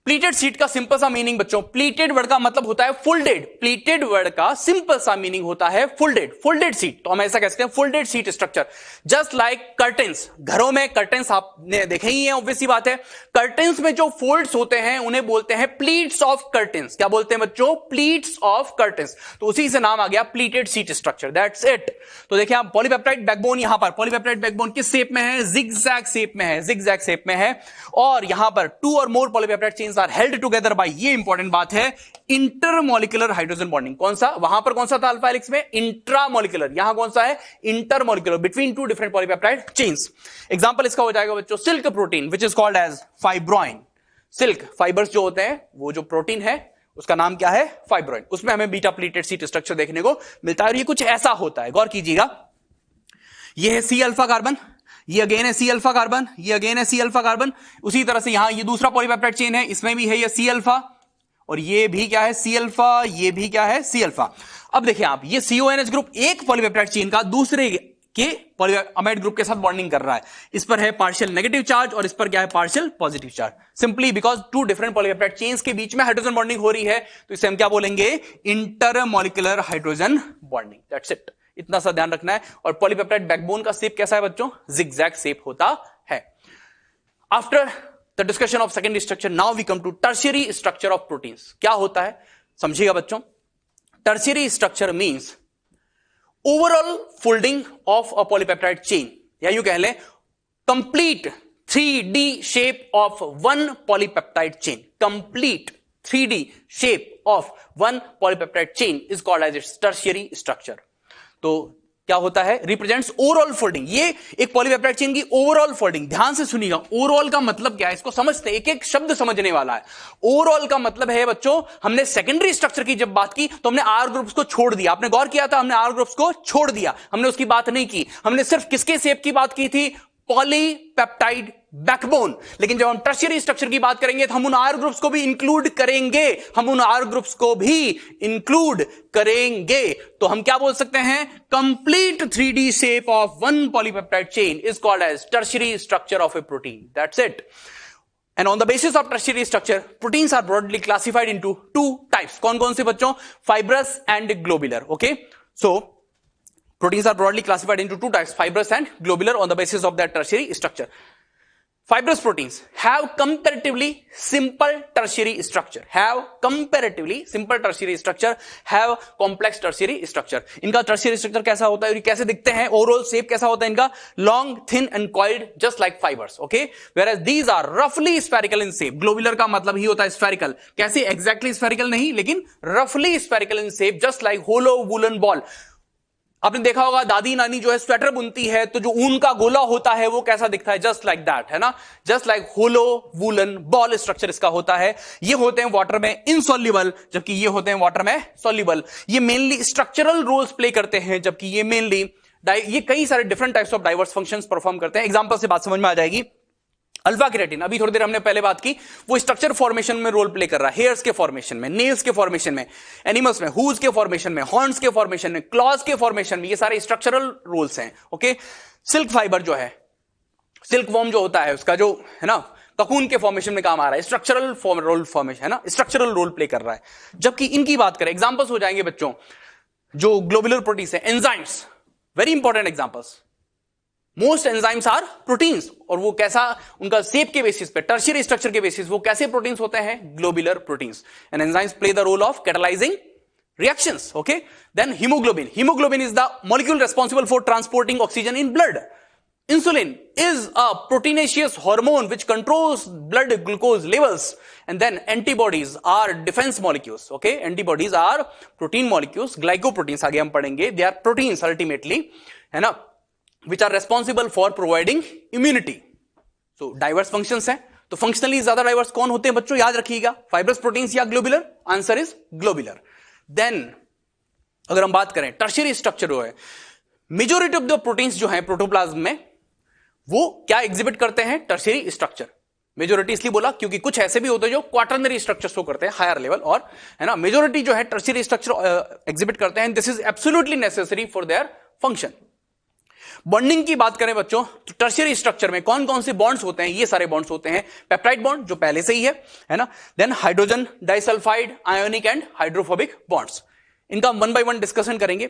प्लीटेड सीट का सिंपल सा मीनिंग बच्चों, प्लीटेड वर्ड का मतलब होता है फोल्डेड, प्लीटेड वर्ड का सिंपल सा मीनिंग होता है फोल्डेड, फोल्डेड सीट। तो हम ऐसा कह सकते हैं folded seat structure, just like curtains. घरों में कर्टेन्स आपने देखे ही हैं, ऑब्वियस सी बात है। कर्टेन्स में जो फोल्ड्स होते हैं उन्हें बोलते हैं प्लीट्स ऑफ कर्टेन्स। क्या बोलते हैं बच्चों, प्लीट्स ऑफ कर्टेन्स। तो उसी से नाम आ गया pleated sheet structure, that's it. तो देखिए आप, पॉलीपेप्टाइड बैकबोन, यहां पर पॉलीपेप्टाइड बैकबोन किस शेप में है, जिगजैग शेप में है, जिगजैग शेप में है। और यहां पर 2 और more polypeptide chains are held together by, ये इंपॉर्टेंट बात है, इंटरमोलिकुलर हाइड्रोजन बॉन्डिंग। कौन सा, वहां पर कौन सा था अल्फा हेलिक्स में, इंट्रामोलिकुलर, यहां कौन सा है, intermolecular, between 2 different polypeptide chains. Example इसका हो जाएगा बच्चों silk protein, which is called as fibroin. Silk fibres जो होते हैं, वो जो प्रोटीन है उसका नाम क्या है, फाइब्रोइन। उसमें हमें बीटा प्लीटेड सीट स्ट्रक्चर देखने को मिलता है, और ये कुछ ऐसा होता है, गौर कीजिएगा। ये है सी अल्फा कार्बन, ये अगेन है सी अल्फा कार्बन, ये अगेन है सी अल्फा कार्बन। उसी तरह से यहां ये दूसरा पॉलीपेप्टाइड चेन है, इसमें भी है ये सी अल्फा, और ये भी क्या है, सी अल्फा, ये भी क्या है, सी अल्फा। अब देखिए आप, ये CONH ग्रुप एक पॉलीपेप्टाइड चेन का दूसरे के अमाइड ग्रुप के साथ बॉन्डिंग कर रहा है। इस पर है पार्शियल नेगेटिव चार्ज और इस पर क्या है, partial positive charge. Simply because 2 different polypeptide chains के बीच में हाइड्रोजन बॉन्डिंग हो रही है, तो इसे हम क्या बोलेंगे, intermolecular hydrogen bonding, that's it. इतना सा ध्यान रखना है। और पॉलीपेप्टाइड बैकबोन का शेप कैसा है बच्चों, जिगजैग शेप होता है। After the discussion of secondary structure, now we come to tertiary structure of proteins. क्या होता है समझिएगा बच्चों, tertiary structure means overall folding of a polypeptide chain, या यूं कह लें complete 3D shape of one polypeptide chain. Complete 3D shape of one polypeptide chain is called as its tertiary structure. तो क्या होता है, रिप्रेजेंट्स ओवरऑल फोल्डिंग, ये एक पॉलीपेप्टाइड चेन की ओवरऑल फोल्डिंग। ध्यान से सुनिएगा, ओवरऑल का मतलब क्या है, इसको समझते, एक एक शब्द समझने वाला है। ओवरऑल का मतलब है बच्चों, हमने सेकेंडरी स्ट्रक्चर की जब बात की तो हमने आर ग्रुप्स को छोड़ दिया, आपने गौर किया था, हमने आर ग्रुप्स को छोड़ दिया, हमने उसकी बात नहीं की, हमने सिर्फ किसके शेप की बात की थी, पॉलीपेप्टाइड बैकबोन। लेकिन जब हम टर्शियरी स्ट्रक्चर की बात करेंगे तो हम उन आर ग्रुप्स को भी इंक्लूड करेंगे, हम उन आर ग्रुप्स को भी इंक्लूड करेंगे। तो हम क्या बोल सकते हैं, complete 3D shape of one polypeptide chain is called as tertiary structure of a protein, that's it. And on the basis of tertiary structure, proteins are broadly classified into 2 types. कौन कौन से बच्चों, fibrous and globular. Okay, so proteins are broadly classified into 2 types, fibrous and globular, on the basis of their tertiary structure. Fibrous proteins have comparatively simple tertiary structure, have comparatively simple tertiary structure, have complex tertiary structure. इनका tertiary structure कैसा होता है और कैसे दिखते हैं, overall shape कैसा होता है इनका, long, thin and coiled just like fibers, okay, whereas these are roughly spherical in shape. Globular का मतलब ही होता है spherical, कैसे exactly spherical नहीं लेकिन roughly spherical in shape just like hollow woolen ball. आपने देखा होगा दादी नानी जो है स्वेटर बुनती है तो जो ऊन का गोला होता है वो कैसा दिखता है, जस्ट लाइक दैट, है ना, जस्ट लाइक होलो वूलन बॉल स्ट्रक्चर इसका होता है. ये होते हैं वाटर में इनसॉल्युबल जबकि ये होते हैं वाटर में सॉल्युबल. ये मेनली स्ट्रक्चरल रोल्स प्ले करते हैं जबकि ये मेनली ये कई सारे different types of diverse functions perform करते हैं. एग्जांपल से बात समझ में आ जाएगी. अल्फा केराटिन अभी थोड़ी देर हमने पहले बात की, वो स्ट्रक्चर फॉर्मेशन में रोल प्ले कर रहा है, हेयर्स के फॉर्मेशन में, नेल्स के फॉर्मेशन में, एनिमल्स में हूज के फॉर्मेशन में, हॉर्न्स के फॉर्मेशन में, क्लॉज के फॉर्मेशन में, ये सारे स्ट्रक्चरल रोल्स हैं. ओके, सिल्क फाइबर जो है, सिल्क वॉर्म जो होता है उसका जो है ना ककून के फॉर्मेशन में काम आ रहा है, स्ट्रक्चरल रोल फॉर्मेशन है ना, स्ट्रक्चरल रोल प्ले कर रहा है. जबकि इनकी बात करें, एग्जांपल्स हो जाएंगे बच्चों जो ग्लोबुलर प्रोटीन्स है, enzymes, very important examples. Most enzymes are proteins, और वो कैसा, उनका शेप के बेसिस पे, टर्शियरी स्ट्रक्चर के बेसिस वो कैसे प्रोटीन्स होते हैं, globular proteins. And enzymes play the role of catalysing reactions. Okay, then haemoglobin. Haemoglobin is the molecule responsible for transporting oxygen in blood. Insulin is a proteinaceous hormone which controls blood glucose levels. And then antibodies are defense molecules. Okay, antibodies are protein molecules. Glycoproteins आगे हम पढ़ेंगे. They are proteins ultimately, है ना, which are responsible for providing immunity. So diverse functions हैं. तो functionally ज्यादा diverse कौन होते हैं बच्चों, याद रखिएगा, fibrous proteins या globular. Answer is globular. Then अगर हम बात करें tertiary structure जो है, मेजोरिटी ऑफ द प्रोटीन्स जो है प्रोटोप्लाज्म में वो क्या एग्जिबिट करते हैं, टर्शियरी स्ट्रक्चर. मेजोरिटी इसलिए बोला क्योंकि कुछ ऐसे भी होते हैं जो क्वाटरनरी स्ट्रक्चर शो करते हैं, हायर लेवल, और है ना मेजोरिटी जो है टर्शियरी स्ट्रक्चर एग्जिबिट करते हैं. This is absolutely necessary for their function. Bonding की बात करें बच्चों तो टर्शियरी स्ट्रक्चर में कौन कौन से बॉन्ड्स होते हैं, ये सारे बॉन्ड्स होते हैं. पेप्टाइड बॉन्ड जो पहले से ही है ना, then hydrogen disulphide, ionic and hydrophobic bonds. इनका वन बाय वन डिस्कशन करेंगे.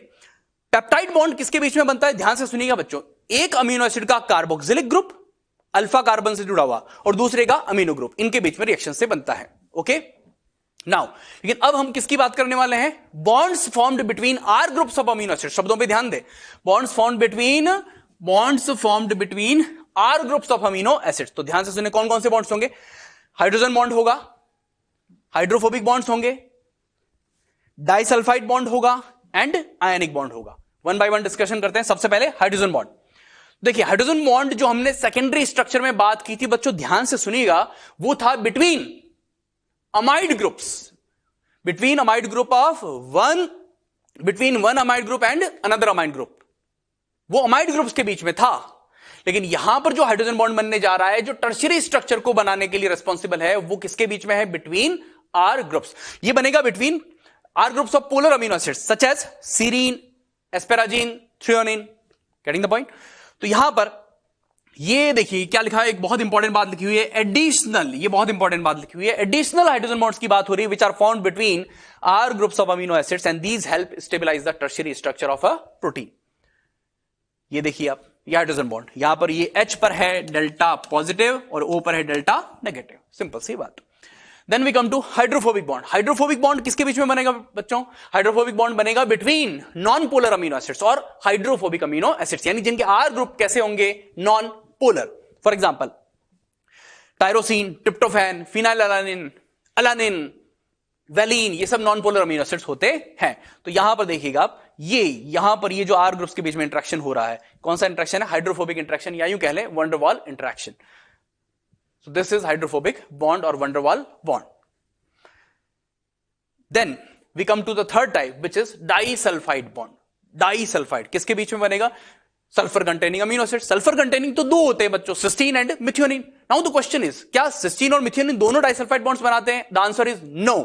पेप्टाइड बॉन्ड किसके बीच में बनता है, ध्यान से सुनिएगा बच्चों. एक अमीनो एसिड का कार्बोक्सिलिक ग्रुप अल्फा कार्बन से जुड़ा हुआ और दूसरे का अमीनो ग्रुप, इनके बीच में रिएक्शन से बनता है. ओके, नाउ लेकिन अब हम किसकी बात करने वाले हैं, bonds formed between R groups of amino acid. शब्दों पे ध्यान दे, bonds formed between R groups of amino acids. तो ध्यान से सुने कौन कौन से बॉन्ड्स होंगे. हाइड्रोजन बॉन्ड होगा, हाइड्रोफोबिक बॉन्ड्स होंगे, डाइसल्फाइड बॉन्ड होगा एंड आयनिक बॉन्ड होगा. वन बाय वन डिस्कशन करते हैं. सबसे पहले हाइड्रोजन बॉन्ड. देखिए हाइड्रोजन बॉन्ड जो हमने सेकेंडरी स्ट्रक्चर में बात की थी बच्चों, ध्यान से सुनिएगा, वो था between amide groups, between amide group of between one amide group and another amide group. वो अमाइड ग्रुप्स के बीच में था. लेकिन यहां पर जो हाइड्रोजन बॉन्ड बनने जा रहा है, जो टर्शियरी स्ट्रक्चर को बनाने के लिए रिस्पॉन्सिबल है, वो किसके बीच में है, बिटवीन आर ग्रुप्स. ये बनेगा between R groups of polar amino acids such as serine, asparagine, threonine. Getting the point. तो यहां पर ये देखिए क्या लिखा है, एक बहुत इंपॉर्टेंट बात लिखी हुई है, एडिशनल. ये बहुत इंपॉर्टेंट बात लिखी हुई है, एडिशनल हाइड्रोजन बॉन्ड्स की बात हो रही है, which are found between R groups of amino acids and these help stabilise the tertiary structure of a protein. ये देखिए आप, ये हाइड्रोजन बॉन्ड यहां पर ये H पर है डेल्टा पॉजिटिव और O पर है डेल्टा नेगेटिव. सिंपल सी बात. Then we come to hydrophobic bond. Hydrophobic bond किसके बीच में बनेगा बच्चों, हाइड्रोफोबिक बॉन्ड बनेगा between non polar amino acids और हाइड्रोफोबिक अमीनो एसिड्स, यानी जिनके आर ग्रुप कैसे होंगे, non polar. For example tyrosine, tryptophan, phenylalanine, alanine, valine, ये सब नॉन पोलर अमीनो एसिड्स होते हैं. तो यहां पर देखिएगा आप, ये यहां पर ये जो आर ग्रुप्स के बीच में इंटरेक्शन हो रहा है, कौन सा इंटरेक्शन है, हाइड्रोफोबिक इंटरेक्शन, या यूं कह लें wonder wall interaction. So this is hydrophobic bond or van der Waal bond. Then we come to the third type, which is disulfide bond. Disulfide किसके बीच में बनेगा, sulphur containing amino acid. Sulphur containing तो दो होते हैं बच्चों, cysteine and methionine. Now the question is, क्या सिस्टीन और मिथियोनिन दोनों डाइसल्फाइड बॉन्ड्स बनाते हैं? The answer is no.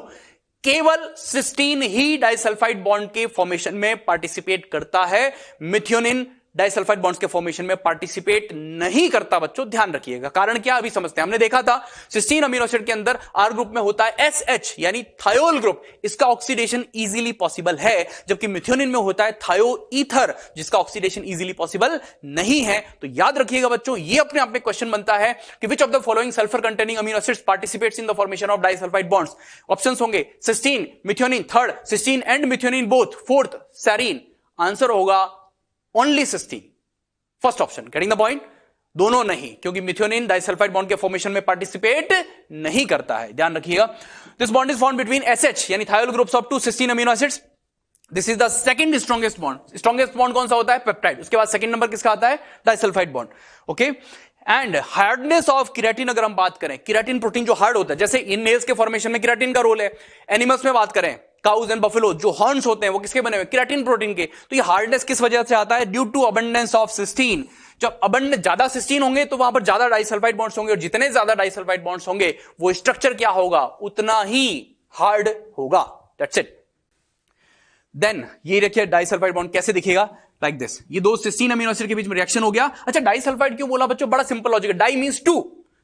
केवल सिस्टीन ही डाइसल्फाइड बॉन्ड के फॉर्मेशन में पार्टिसिपेट करता है, मिथियोनिन डाइसल्फाइड बॉन्ड्स के फॉर्मेशन में पार्टिसिपेट नहीं करता बच्चों, ध्यान रखिएगा। कारण क्या अभी समझते हैं। हमने देखा था सिस्टीन अमीनो एसिड के अंदर आर ग्रुप में होता है एसएच यानी थायोल ग्रुप, इसका ऑक्सीडेशन इजीली पॉसिबल है, जबकि मिथ्योनिन में होता है थायो ईथर जिसका ऑक्सीडेशन इजीली पॉसिबल नहीं है। तो याद रखिएगा बच्चों, ये अपने आप में क्वेश्चन बनता है कि which of the following sulphur containing amino acids participates in the formation of disulphide bonds. Options होंगे cysteine, methionine, third cysteine and methionine both, fourth serine. Answer होगा only cysteine, first option. Getting the point. दोनों नहीं, क्योंकि methionine disulphide bond के formation में participate नहीं करता है, ध्यान रखिएगा। This bond is found between SH यानी thiol groups of 2 cysteine amino acids. This is the second strongest bond. Strongest bond कौन सा होता है? पेप्टाइड। उसके बाद सेकंड नंबर किसका आता है? Disulphide bond. Okay. And hardness of keratin अगर हम बात करें, केराटिन प्रोटीन जो हार्ड होता है, जैसे इन नेल्स के फॉर्मेशन में केराटिन का रोल है। एनिमल्स में बात करें, काउज एंड बफेलो, जो हॉर्न्स होते हैं वो किसके बने हुए? केराटिन प्रोटीन के। तो ये हार्डनेस किस वजह से आता है? Due to abundance of cysteine. जब अबंडेंस ज्यादा सिस्टीन होंगे तो वहां पर ज्यादा डाइसल्फाइड बॉन्ड्स होंगे, और जितने ज्यादा डाइसल्फाइड बॉन्ड्स होंगे वो स्ट्रक्चर क्या होगा? उतना ही हार्ड होगा। That's it. देन ये देखिए डाइसल्फाइड बॉन्ड कैसे दिखेगा, लाइक दिस। ये दो सिस्टीन अमीनो एसिड के बीच में रिएक्शन हो गया। अच्छा, डाइसल्फाइड क्यों बोला बच्चों? बड़ा सिंपल लॉजिक है। Di means two,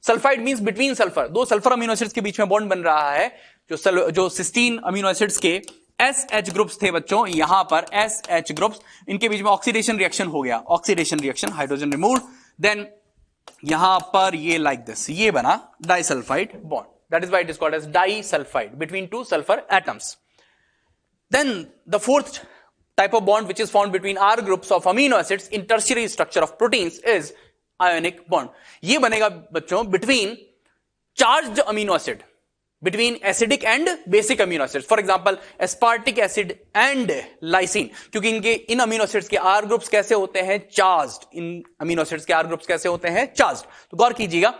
sulphide means between sulphur. दो सल्फर अमीनो एसिड्स के बीच में बॉन्ड बन रहा है। जो सिस्टीन अमीनो एसिड्स के SH ग्रुप्स थे बच्चों, यहां पर SH ग्रुप्स, इनके बीच में ऑक्सीडेशन रिएक्शन हो गया। Oxidation reaction, hydrogen removed, then यहां पर ये लाइक दिस, ये बना disulphide bond. That is why it is called as disulphide, between two sulphur atoms. Then the fourth type of bond which is found between R groups of amino acids in tertiary structure of proteins is ionic bond. ये बनेगा बच्चों between charged amino acid, between acidic and basic amino acids. For example, aspartic acid and lysine, क्योंकि इनके इन amino acids के R groups कैसे होते हैं? Charged. इन amino acids के R ग्रुप्स कैसे होते हैं? चार्ज्ड। तो गौर कीजिएगा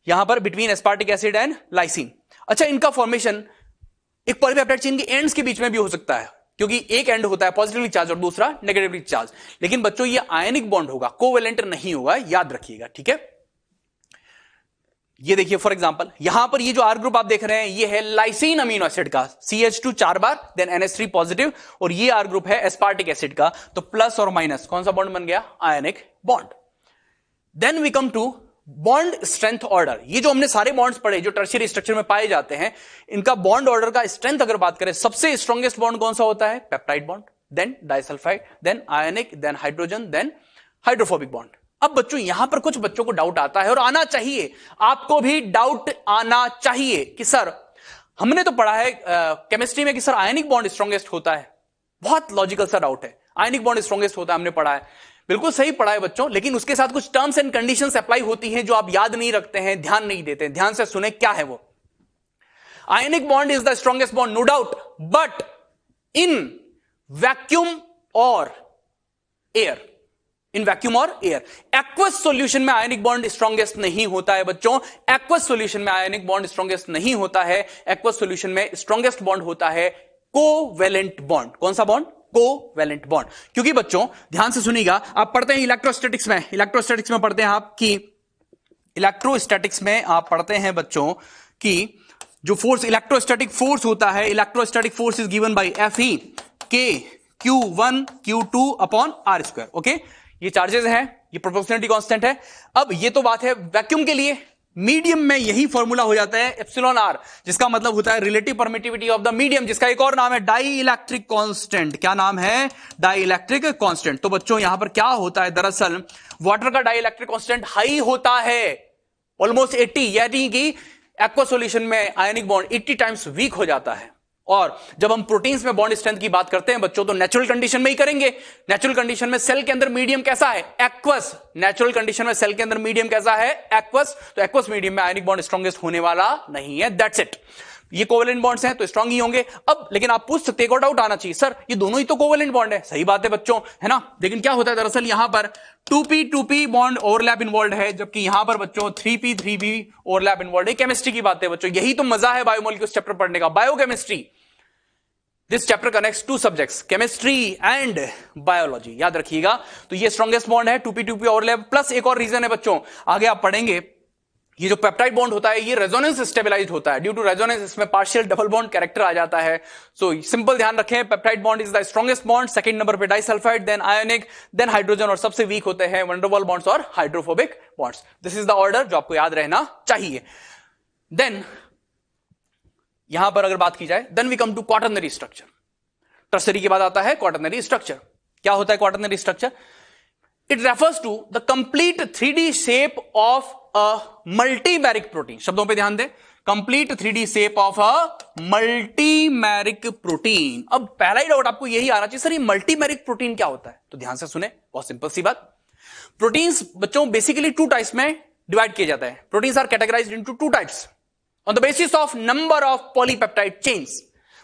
यहां पर between aspartic acid and lysine। अच्छा, इनका फॉर्मेशन एक पॉलीपेप्टाइड चेन के एंड्स के बीच में भी हो सकता है, क्योंकि एक एंड होता है पॉजिटिवली चार्ज और दूसरा नेगेटिवली चार्ज। लेकिन बच्चों ये आयनिक बॉन्ड होगा, कोवेलेंट नहीं होगा, याद रखिएगा, ठीक है। ये देखिए फॉर एग्जांपल, यहां पर ये जो आर ग्रुप आप देख रहे हैं ये है लाइसिन अमीनो एसिड का, CH2 4 बार, देन NH3 पॉजिटिव, और ये आर ग्रुप है एस्पार्टिक एसिड का। तो प्लस और माइनस कौन सा बॉन्ड बन गया? Ionic bond. Then we come to bond strength order. ये जो हमने सारे बॉन्ड्स पढ़े जो टर्शियरी स्ट्रक्चर में पाए जाते हैं, इनका बॉन्ड ऑर्डर का स्ट्रेंथ अगर बात करें, सबसे स्ट्रॉन्गेस्ट बॉन्ड कौन सा होता है? Peptide bond, then disulphide, then ionic, then hydrogen, then hydrophobic bond. अब बच्चों यहां पर कुछ बच्चों को डाउट आता है, और आना चाहिए, आपको भी डाउट आना चाहिए कि सर हमने तो पढ़ा है केमिस्ट्री में कि सर आयनिक बॉन्ड स्ट्रॉन्गेस्ट होता है। बहुत लॉजिकल सा डाउट है, आयनिक बॉन्ड स्ट्रॉन्गेस्ट होता है, हमने पढ़ा है, बिल्कुल सही पढ़ा है बच्चों, लेकिन उसके साथ कुछ टर्म्स एंड कंडीशंस अप्लाई होती हैं जो आप याद नहीं रखते हैं, ध्यान नहीं देते हैं। ध्यान से सुने क्या है वो। Ionic bond is the strongest bond, no doubt, but in vacuum और एयर, इन वैक्यूम और एयर। एक्वस सॉल्यूशन में आयनिक बॉन्ड स्ट्रॉन्गेस्ट नहीं होता है बच्चों। एक्वस सॉल्यूशन में आयनिक बॉन्ड स्ट्रॉन्गेस्ट नहीं होता है। एक्वस सॉल्यूशन में स्ट्रॉन्गेस्ट बॉन्ड होता है कोवेलेंट बॉन्ड। कौन सा बॉन्ड? Covalent bond. क्योंकि बच्चों ध्यान से सुनिएगा, आप पढ़ते हैं इलेक्ट्रोस्टैटिक्स में, इलेक्ट्रोस्टैटिक्स में पढ़ते हैं आप कि इलेक्ट्रोस्टैटिक्स में आप पढ़ते हैं बच्चों कि जो फोर्स, इलेक्ट्रोस्टैटिक फोर्स होता है, electrostatic force is given by Fe K Q1 Q2 upon R²। Okay, ये चार्जेस हैं, ये प्रोपोर्शनलिटी कांस्टेंट है। अब ये तो बात है वैक्यूम के लिए। मीडियम में यही फॉर्मूला हो जाता है एप्सिलॉन आर, जिसका मतलब होता है relative permittivity of the medium, जिसका एक और नाम है डाई इलेक्ट्रिक कांस्टेंट। क्या नाम है? Dielectric constant. तो बच्चों यहां पर क्या होता है, दरअसल वाटर का डाई इलेक्ट्रिक कांस्टेंट हाई होता है, ऑलमोस्ट 80, यानी कि एक्वा सॉल्यूशन में आयनिक बॉन्ड 80 टाइम्स वीक हो जाता है। और जब हम प्रोटीन्स में बॉन्ड स्ट्रेंथ की बात करते हैं बच्चों, तो नेचुरल कंडीशन में ही करेंगे। नेचुरल कंडीशन में सेल के अंदर मीडियम कैसा है? एक्वस। नेचुरल कंडीशन में सेल के अंदर मीडियम कैसा है? एक्वस। तो एक्वस मीडियम में आयनिक बॉन्ड स्ट्रॉन्गेस्ट होने वाला नहीं है। That's it. ये कोवेलेंट बॉन्ड्स हैं तो स्ट्रांग ही होंगे। अब लेकिन आप पूछ सकते हैं, एक और डाउट आना चाहिए, सर ये दोनों ही तो कोवेलेंट बॉन्ड है। सही बात है बच्चों, है ना। लेकिन क्या होता है दरअसल यहां पर 2p बॉन्ड ओवरलैप इन्वॉल्व है, जबकि यहां पर बच्चों 3p ओवरलैप इन्वॉल्व है। केमिस्ट्री की बात है बच्चों, यही तो मजा है बायोमोलिक्यूल्स चैप्टर पढ़ने का, biochemistry. This chapter connects two subjects, chemistry and biology, याद रखिएगा। तो ये स्ट्रॉन्गेस्ट बॉन्ड है 2p ओवरलैप। प्लस एक और रीजन है बच्चों, आगे आप पढ़ेंगे ये जो पेप्टाइड बॉन्ड होता है ये रेजोनेंस स्टेबलाइज्ड होता है, ड्यू टू रेजोनेंस इसमें पार्शियल डबल बॉन्ड कैरेक्टर आ जाता है। सो सिंपल ध्यान रखें, peptide bond is the strongest bond, second number पे disulphide, then ionic, then hydrogen, और सबसे वीक होते हैं वैन डेर वाल्स बॉन्ड्स और hydrophobic bonds. This is the order जो आपको याद रहना चाहिए। देन यहां पर अगर बात की जाए, then we come to quaternary structure. Tertiary के बाद आता है क्वाटरनरी स्ट्रक्चर। क्या होता है quaternary structure? It refers to the complete 3D shape of a multimeric protein. शब्दों पे ध्यान दें, complete 3D shape of a multimeric protein. अब पहला ही डाउट आपको यही आना चाहिए, सर ये मल्टीमेरिक प्रोटीन क्या होता है? तो ध्यान से सुने, बहुत सिंपल सी बात। प्रोटीन्स बच्चों बेसिकली 2 टाइप्स में डिवाइड किया जाता है। Proteins are categorised into 2 types on the basis of number of polypeptide chains,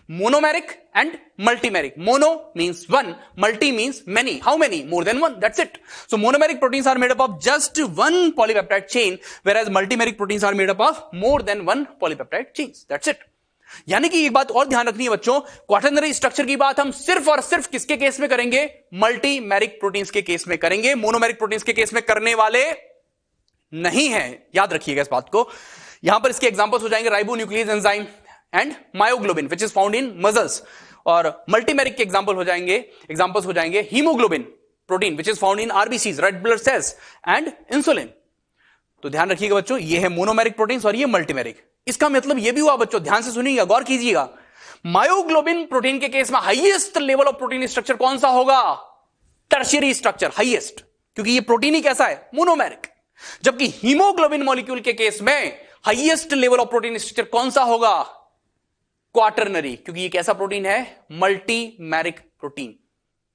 monomeric and multimeric. Mono means one, multi means many. How many? More than one, that's it. So monomeric proteins are made up of just one polypeptide chain, whereas multimeric proteins are made up of more than one polypeptide chains, that's it. यानी कि एक बात और ध्यान रखनी है बच्चों, quaternary structure की बात हम सिर्फ और सिर्फ किसके केस में करेंगे? मल्टीमेरिक प्रोटीन्स के केस में करेंगे, मोनोमेरिक प्रोटीन्स के केस में करने वाले नहीं है। याद रखिएगा इस बात को। यहां पर इसके एग्जांपल्स हो जाएंगे ribonuclease enzyme and myoglobin which is found in muscles, और मल्टीमेरिक के एग्जांपल्स हो जाएंगे haemoglobin protein which is found in RBCs, red blood cells, and insulin. तो ध्यान रखिएगा बच्चों, ये है मोनोमेरिक प्रोटीन्स और ये मल्टीमेरिक। इसका मतलब ये भी हुआ बच्चों, ध्यान से सुनिएगा, गौर कीजिएगा, मायोग्लोबिन प्रोटीन के केस में highest level of protein structure कौन सा होगा? टर्शियरी स्ट्रक्चर, हाईएस्ट, क्योंकि ये प्रोटीन ही कैसा है? मोनोमेरिक। जबकि हीमोग्लोबिन मॉलिक्यूल के केस में highest level of protein structure कौन सा होगा? क्वाटरनरी, क्योंकि ये कैसा प्रोटीन है? Multimeric protein.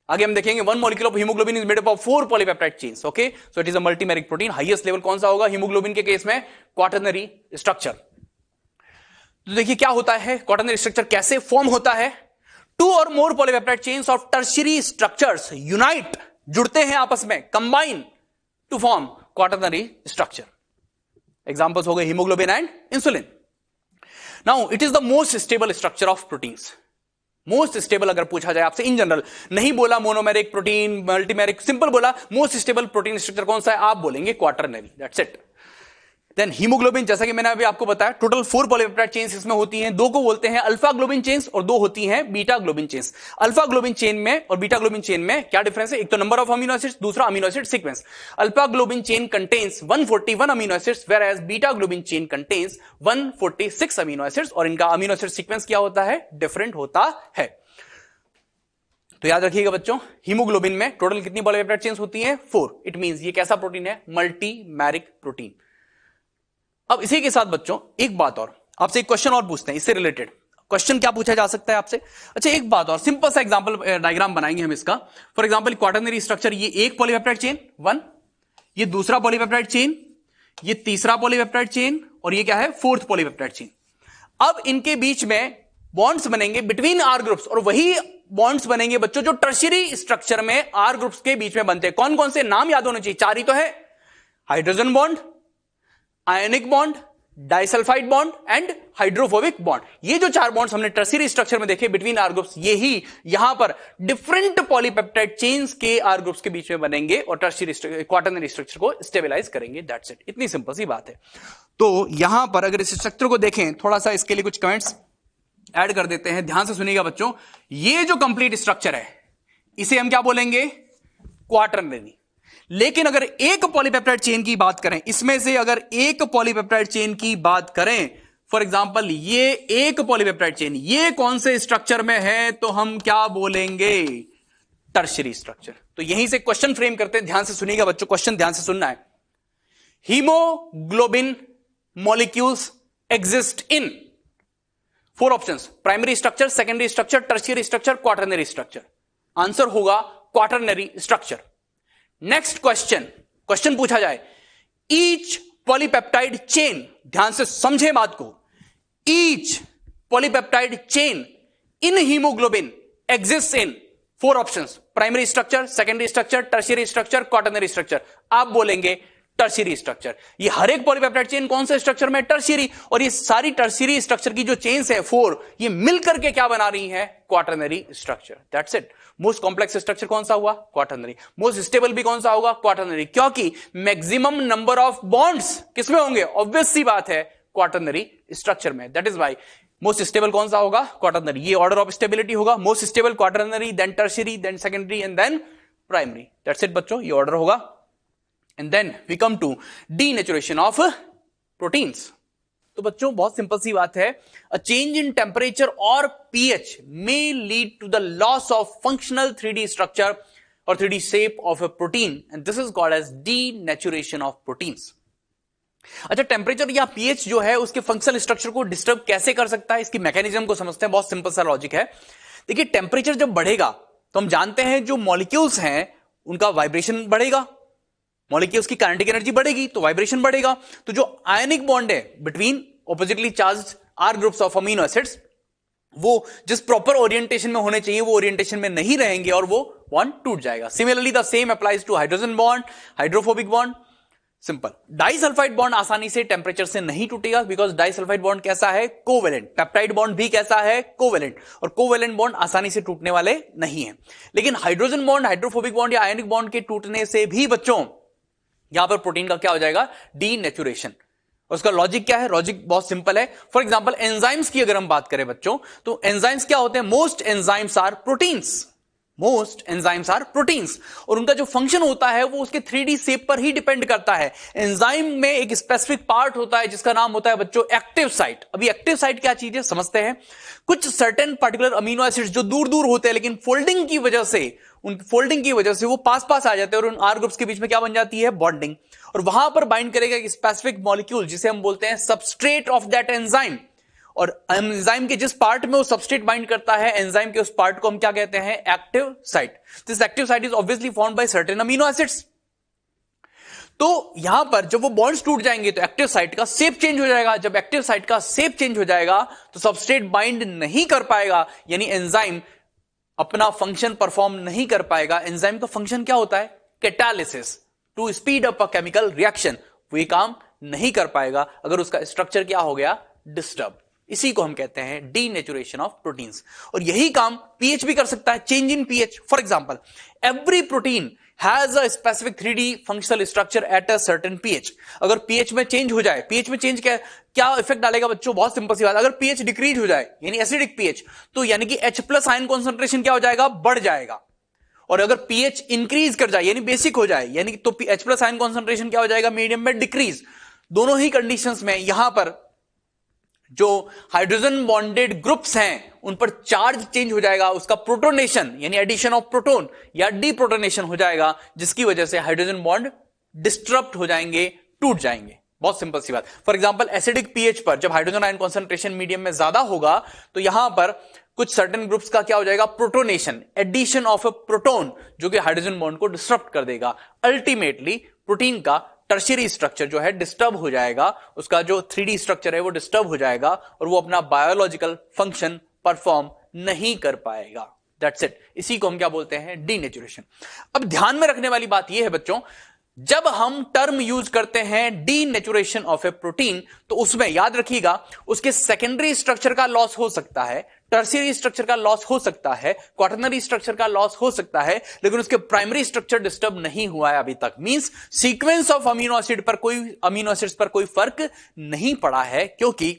आगे हम देखेंगे 1 molecule of haemoglobin is made up of 4 polypeptide chains, okay, so it is a multimeric protein. Highest level कौन सा होगा हीमोग्लोबिन के केस में? Quaternary structure. तो देखिए क्या होता है, क्वाटरनरी स्ट्रक्चर कैसे फॉर्म होता है? 2 और more polypeptide chains of tertiary structures unite, जुड़ते हैं आपस में, combine to form quaternary structure. Examples हो गए haemoglobin and insulin. Now it is the most stable structure of proteins. Most stable अगर पूछा जाए आपसे इन जनरल, नहीं बोला मोनोमेरिक प्रोटीन, मल्टीमेरिक, सिंपल बोला मोस्ट स्टेबल प्रोटीन स्ट्रक्चर कौन सा है, आप बोलेंगे quaternary, that's it. Then haemoglobin, जैसा कि मैंने अभी आपको बताया, टोटल 4 पॉलीपेप्टाइड चेन्स इसमें होती हैं। 2 को बोलते हैं अल्फा ग्लोबिन चेन्स और 2 होती हैं beta globin chains. Alpha globin chain में और बीटा ग्लोबिन चेन में क्या डिफरेंस है? एक तो नंबर ऑफ अमीनो एसिड्स, दूसरा amino acid sequence. Alpha globin chain contains 141 amino acids, whereas beta globin chain contains 146 amino acids, और इनका अमीनो एसिड सीक्वेंस क्या होता है? डिफरेंट होता है। तो याद रखिएगा बच्चों, हीमोग्लोबिन में टोटल कितनी पॉलीपेप्टाइड चेन्स होती हैं? 4। इट मींस ये कैसा प्रोटीन है? Multimeric protein. अब इसी के साथ बच्चों एक बात और, आपसे एक क्वेश्चन और पूछते हैं इससे रिलेटेड। क्वेश्चन क्या पूछा जा सकता है आपसे? अच्छा एक बात और, सिंपल सा एग्जांपल डायग्राम बनाएंगे हम इसका। फॉर एग्जांपल क्वाटरनरी स्ट्रक्चर, ये एक पॉलीपेप्टाइड चेन 1, ये दूसरा पॉलीपेप्टाइड चेन, ये तीसरा पॉलीपेप्टाइड चेन, और ये क्या है? 4th polypeptide chain. अब इनके बीच में बॉन्ड्स बनेंगे बिटवीन आर ग्रुप्स, और वही बॉन्ड्स बनेंगे बच्चों जो टर्शियरी स्ट्रक्चर में आर ग्रुप्स के बीच में बनते हैं। कौन कौन से? नाम याद होने चाहिए, 4 ही तो है, hydrogen bond, ionic bond, disulphide bond and hydrophobic bond. ये जो 4 बॉन्ड्स हमने टर्शियरी स्ट्रक्चर में देखे बिटवीन आर ग्रुप्स, ये ही यहां पर डिफरेंट पॉलीपेप्टाइड चेन्स के आर ग्रुप्स के बीच में बनेंगे और टर्शियरी क्वाटरनरी स्ट्रक्चर को स्टेबलाइज करेंगे, दैट्स इट। इतनी सिंपल सी बात है। तो यहां पर अगर इस स्ट्रक्चर को देखें, थोड़ा सा इसके लिए कुछ कमेंट्स ऐड कर देते हैं, ध्यान से सुनिएगा बच्चों। ये जो कंप्लीट स्ट्रक्चर है इसे हम क्या बोलेंगे? क्वाटरनरी। लेकिन अगर एक पॉलीपेप्टाइड चेन की बात करें, इसमें से अगर एक पॉलीपेप्टाइड चेन की बात करें, फॉर एग्जांपल ये एक पॉलीपेप्टाइड चेन, ये कौन से स्ट्रक्चर में है? तो हम क्या बोलेंगे? Tertiary structure. तो यहीं से क्वेश्चन फ्रेम करते हैं, ध्यान से सुनिएगा बच्चों, क्वेश्चन ध्यान से सुनना है। Haemoglobin molecules exist in 4 options, primary structure, secondary structure, tertiary structure, quaternary structure. Answer होगा क्वाटरनरी स्ट्रक्चर। नेक्स्ट क्वेश्चन पूछा जाए, ईच पॉलीपेप्टाइड चेन, ध्यान से समझे बात को, each polypeptide chain in haemoglobin exist in 4 options, primary structure, secondary structure, tertiary structure, quaternary structure. आप बोलेंगे टर्शियरी स्ट्रक्चर। ये हर एक पॉलीपेप्टाइड चेन कौन से स्ट्रक्चर में? टर्शियरी। और ये सारी टर्शियरी स्ट्रक्चर की जो चेन्स है 4, ये मिलकर के क्या बना रही है? Quaternary structure. That's it. Most complex structure कौन सा हुआ? क्वाटरनरी। मोस्ट स्टेबल भी कौन सा होगा? क्वाटरनरी, क्योंकि मैक्सिमम नंबर ऑफ बॉन्ड्स किसमें होंगे? ऑब्वियस सी बात है, क्वाटरनरी स्ट्रक्चर में। That is why most stable कौन सा होगा? क्वाटरनरी। ये ऑर्डर ऑफ स्टेबिलिटी होगा, most stable quaternary, then tertiary, then secondary and then primary. That's it बच्चों, ये ऑर्डर होगा। And then we come to denaturation of proteins. तो बच्चों बहुत सिंपल सी बात है, अ चेंज इन टेम्परेचर और pH may lead to the loss of functional 3D structure और 3D shape of a protein, and this is called as denaturation of proteins. अच्छा, temperature या पीएच जो है उसके फंक्शनल स्ट्रक्चर को disturb कैसे कर सकता है, इसकी मैकेनिज्म को समझते हैं। बहुत सिंपल सा लॉजिक है। देखिए, टेम्परेचर जब बढ़ेगा तो हम जानते हैं जो मॉलिक्यूल्स हैं उनका वाइब्रेशन बढ़ेगा, मॉलिक्यूल्स की काइनेटिक एनर्जी बढ़ेगी तो वाइब्रेशन बढ़ेगा। तो जो आयनिक बॉन्ड है between oppositely charged R groups of amino acids, वो जिस प्रॉपर ओरिएंटेशन में होने चाहिए वो ओरिएंटेशन में नहीं रहेंगे और वो बॉन्ड टूट जाएगा। Similarly the same applies to hydrogen bond, hydrophobic bond. Simple. Disulphide bond आसानी से टेम्परेचर से नहीं टूटेगा, बिकॉज डाइसल्फाइड बॉन्ड कैसा है? कोवेलेंट। पेप्टाइड बॉन्ड भी कैसा है? कोवेलेंट। और कोवेलेंट बॉन्ड आसानी से टूटने वाले नहीं है। लेकिन हाइड्रोजन बॉन्ड, हाइड्रोफोबिक बॉन्ड या आयनिक बॉन्ड के टूटने से भी बच्चों यहां पर प्रोटीन का क्या हो जाएगा? डीनेचुरेशन। उसका लॉजिक क्या है? लॉजिक बहुत सिंपल है। फॉर एग्जांपल एंजाइम्स की अगर हम बात करें बच्चों, तो एंजाइम्स क्या होते हैं? Most enzymes are proteins. Most enzymes are proteins, और उनका जो फंक्शन होता है वो उसके 3D शेप पर ही डिपेंड करता है। एंजाइम में एक स्पेसिफिक पार्ट होता है जिसका नाम होता है बच्चों एक्टिव साइट। अभी एक्टिव साइट क्या चीज है समझते हैं। कुछ सर्टेन पर्टिकुलर अमीनो एसिड्स जो दूर दूर होते हैं, लेकिन फोल्डिंग की वजह से वो पास पास आ जाते हैं और उन आर ग्रुप्स के बीच में क्या बन जाती है? बॉन्डिंग। और वहां पर बाइंड करेगा एक स्पेसिफिक मॉलिक्यूल जिसे हम बोलते हैं सबस्ट्रेट ऑफ दैट एंजाइम। और एंजाइम के जिस पार्ट में वो सबस्ट्रेट बाइंड करता है, एंजाइम के उस पार्ट को हम क्या कहते हैं? Active site. This active site is obviously formed by certain amino acids. तो यहां पर जब वो बॉन्ड्स टूट जाएंगे तो एक्टिव साइट का शेप चेंज हो जाएगा। जब एक्टिव साइट का शेप चेंज हो जाएगा तो सबस्ट्रेट बाइंड नहीं कर पाएगा, यानी एंजाइम अपना फंक्शन परफॉर्म नहीं कर पाएगा। एंजाइम का फंक्शन क्या होता है? Catalysis, to speed up a chemical reaction. वो ये काम नहीं कर पाएगा अगर उसका स्ट्रक्चर क्या हो गया? डिस्टर्ब। इसी को हम कहते हैं डीनेचुरेशन ऑफ प्रोटीन्स। और यही काम पीएच भी कर सकता है, change in pH. For example, every protein has a specific 3D functional structure at a certain pH. अगर पीएच में चेंज हो जाए, पीएच में चेंज क्या इफेक्ट डालेगा बच्चों? बहुत सिंपल सी बात, अगर पीएच डिक्रीज हो जाए यानी एसिडिक पीएच, तो यानी कि H+ आयन कॉन्सेंट्रेशन क्या हो जाएगा? बढ़ जाएगा। और अगर पीएच इंक्रीज कर जाए यानी बेसिक हो जाए, यानी तो H+ आयन कॉन्सेंट्रेशन क्या हो जाएगा? मीडियम में डिक्रीज। दोनों ही कंडीशंस में यहां पर जो हाइड्रोजन बॉन्डेड ग्रुप्स हैं उन पर चार्ज चेंज हो जाएगा, उसका प्रोटोनेशन यानी एडिशन ऑफ प्रोटोन या डीप्रोटोनेशन हो जाएगा, जिसकी वजह से हाइड्रोजन बॉन्ड डिस्टर्ब हो जाएंगे, टूट जाएंगे। बहुत सिंपल सी बात। फॉर एग्जांपल, एसिडिक पीएच पर जब हाइड्रोजन आयन कॉन्सेंट्रेशन मीडियम में ज्यादा होगा तो यहां पर कुछ सर्टेन ग्रुप्स का क्या हो जाएगा? Protonation, addition of a proton, जो कि हाइड्रोजन बॉन्ड को डिस्टर्ब कर देगा। अल्टीमेटली प्रोटीन का टर्शियरी स्ट्रक्चर जो है डिस्टर्ब हो जाएगा, उसका जो 3D स्ट्रक्चर है वो डिस्टर्ब हो जाएगा और वो अपना बायोलॉजिकल फंक्शन परफॉर्म नहीं कर पाएगा। That's it. इसी को हम क्या बोलते हैं? डीनेचुरेशन। अब ध्यान में रखने वाली बात यह है बच्चों, जब हम टर्म यूज करते हैं डीनेचुरेशन ऑफ ए प्रोटीन, तो उसमें याद रखिएगा उसके सेकेंडरी स्ट्रक्चर का लॉस हो सकता है, टर्शियरी स्ट्रक्चर का लॉस हो सकता है, क्वाटरनरी स्ट्रक्चर का लॉस हो सकता है, लेकिन उसके प्राइमरी स्ट्रक्चर डिस्टर्ब नहीं हुआ है अभी तक। Means sequence of amino acids पर कोई फर्क नहीं पड़ा है, क्योंकि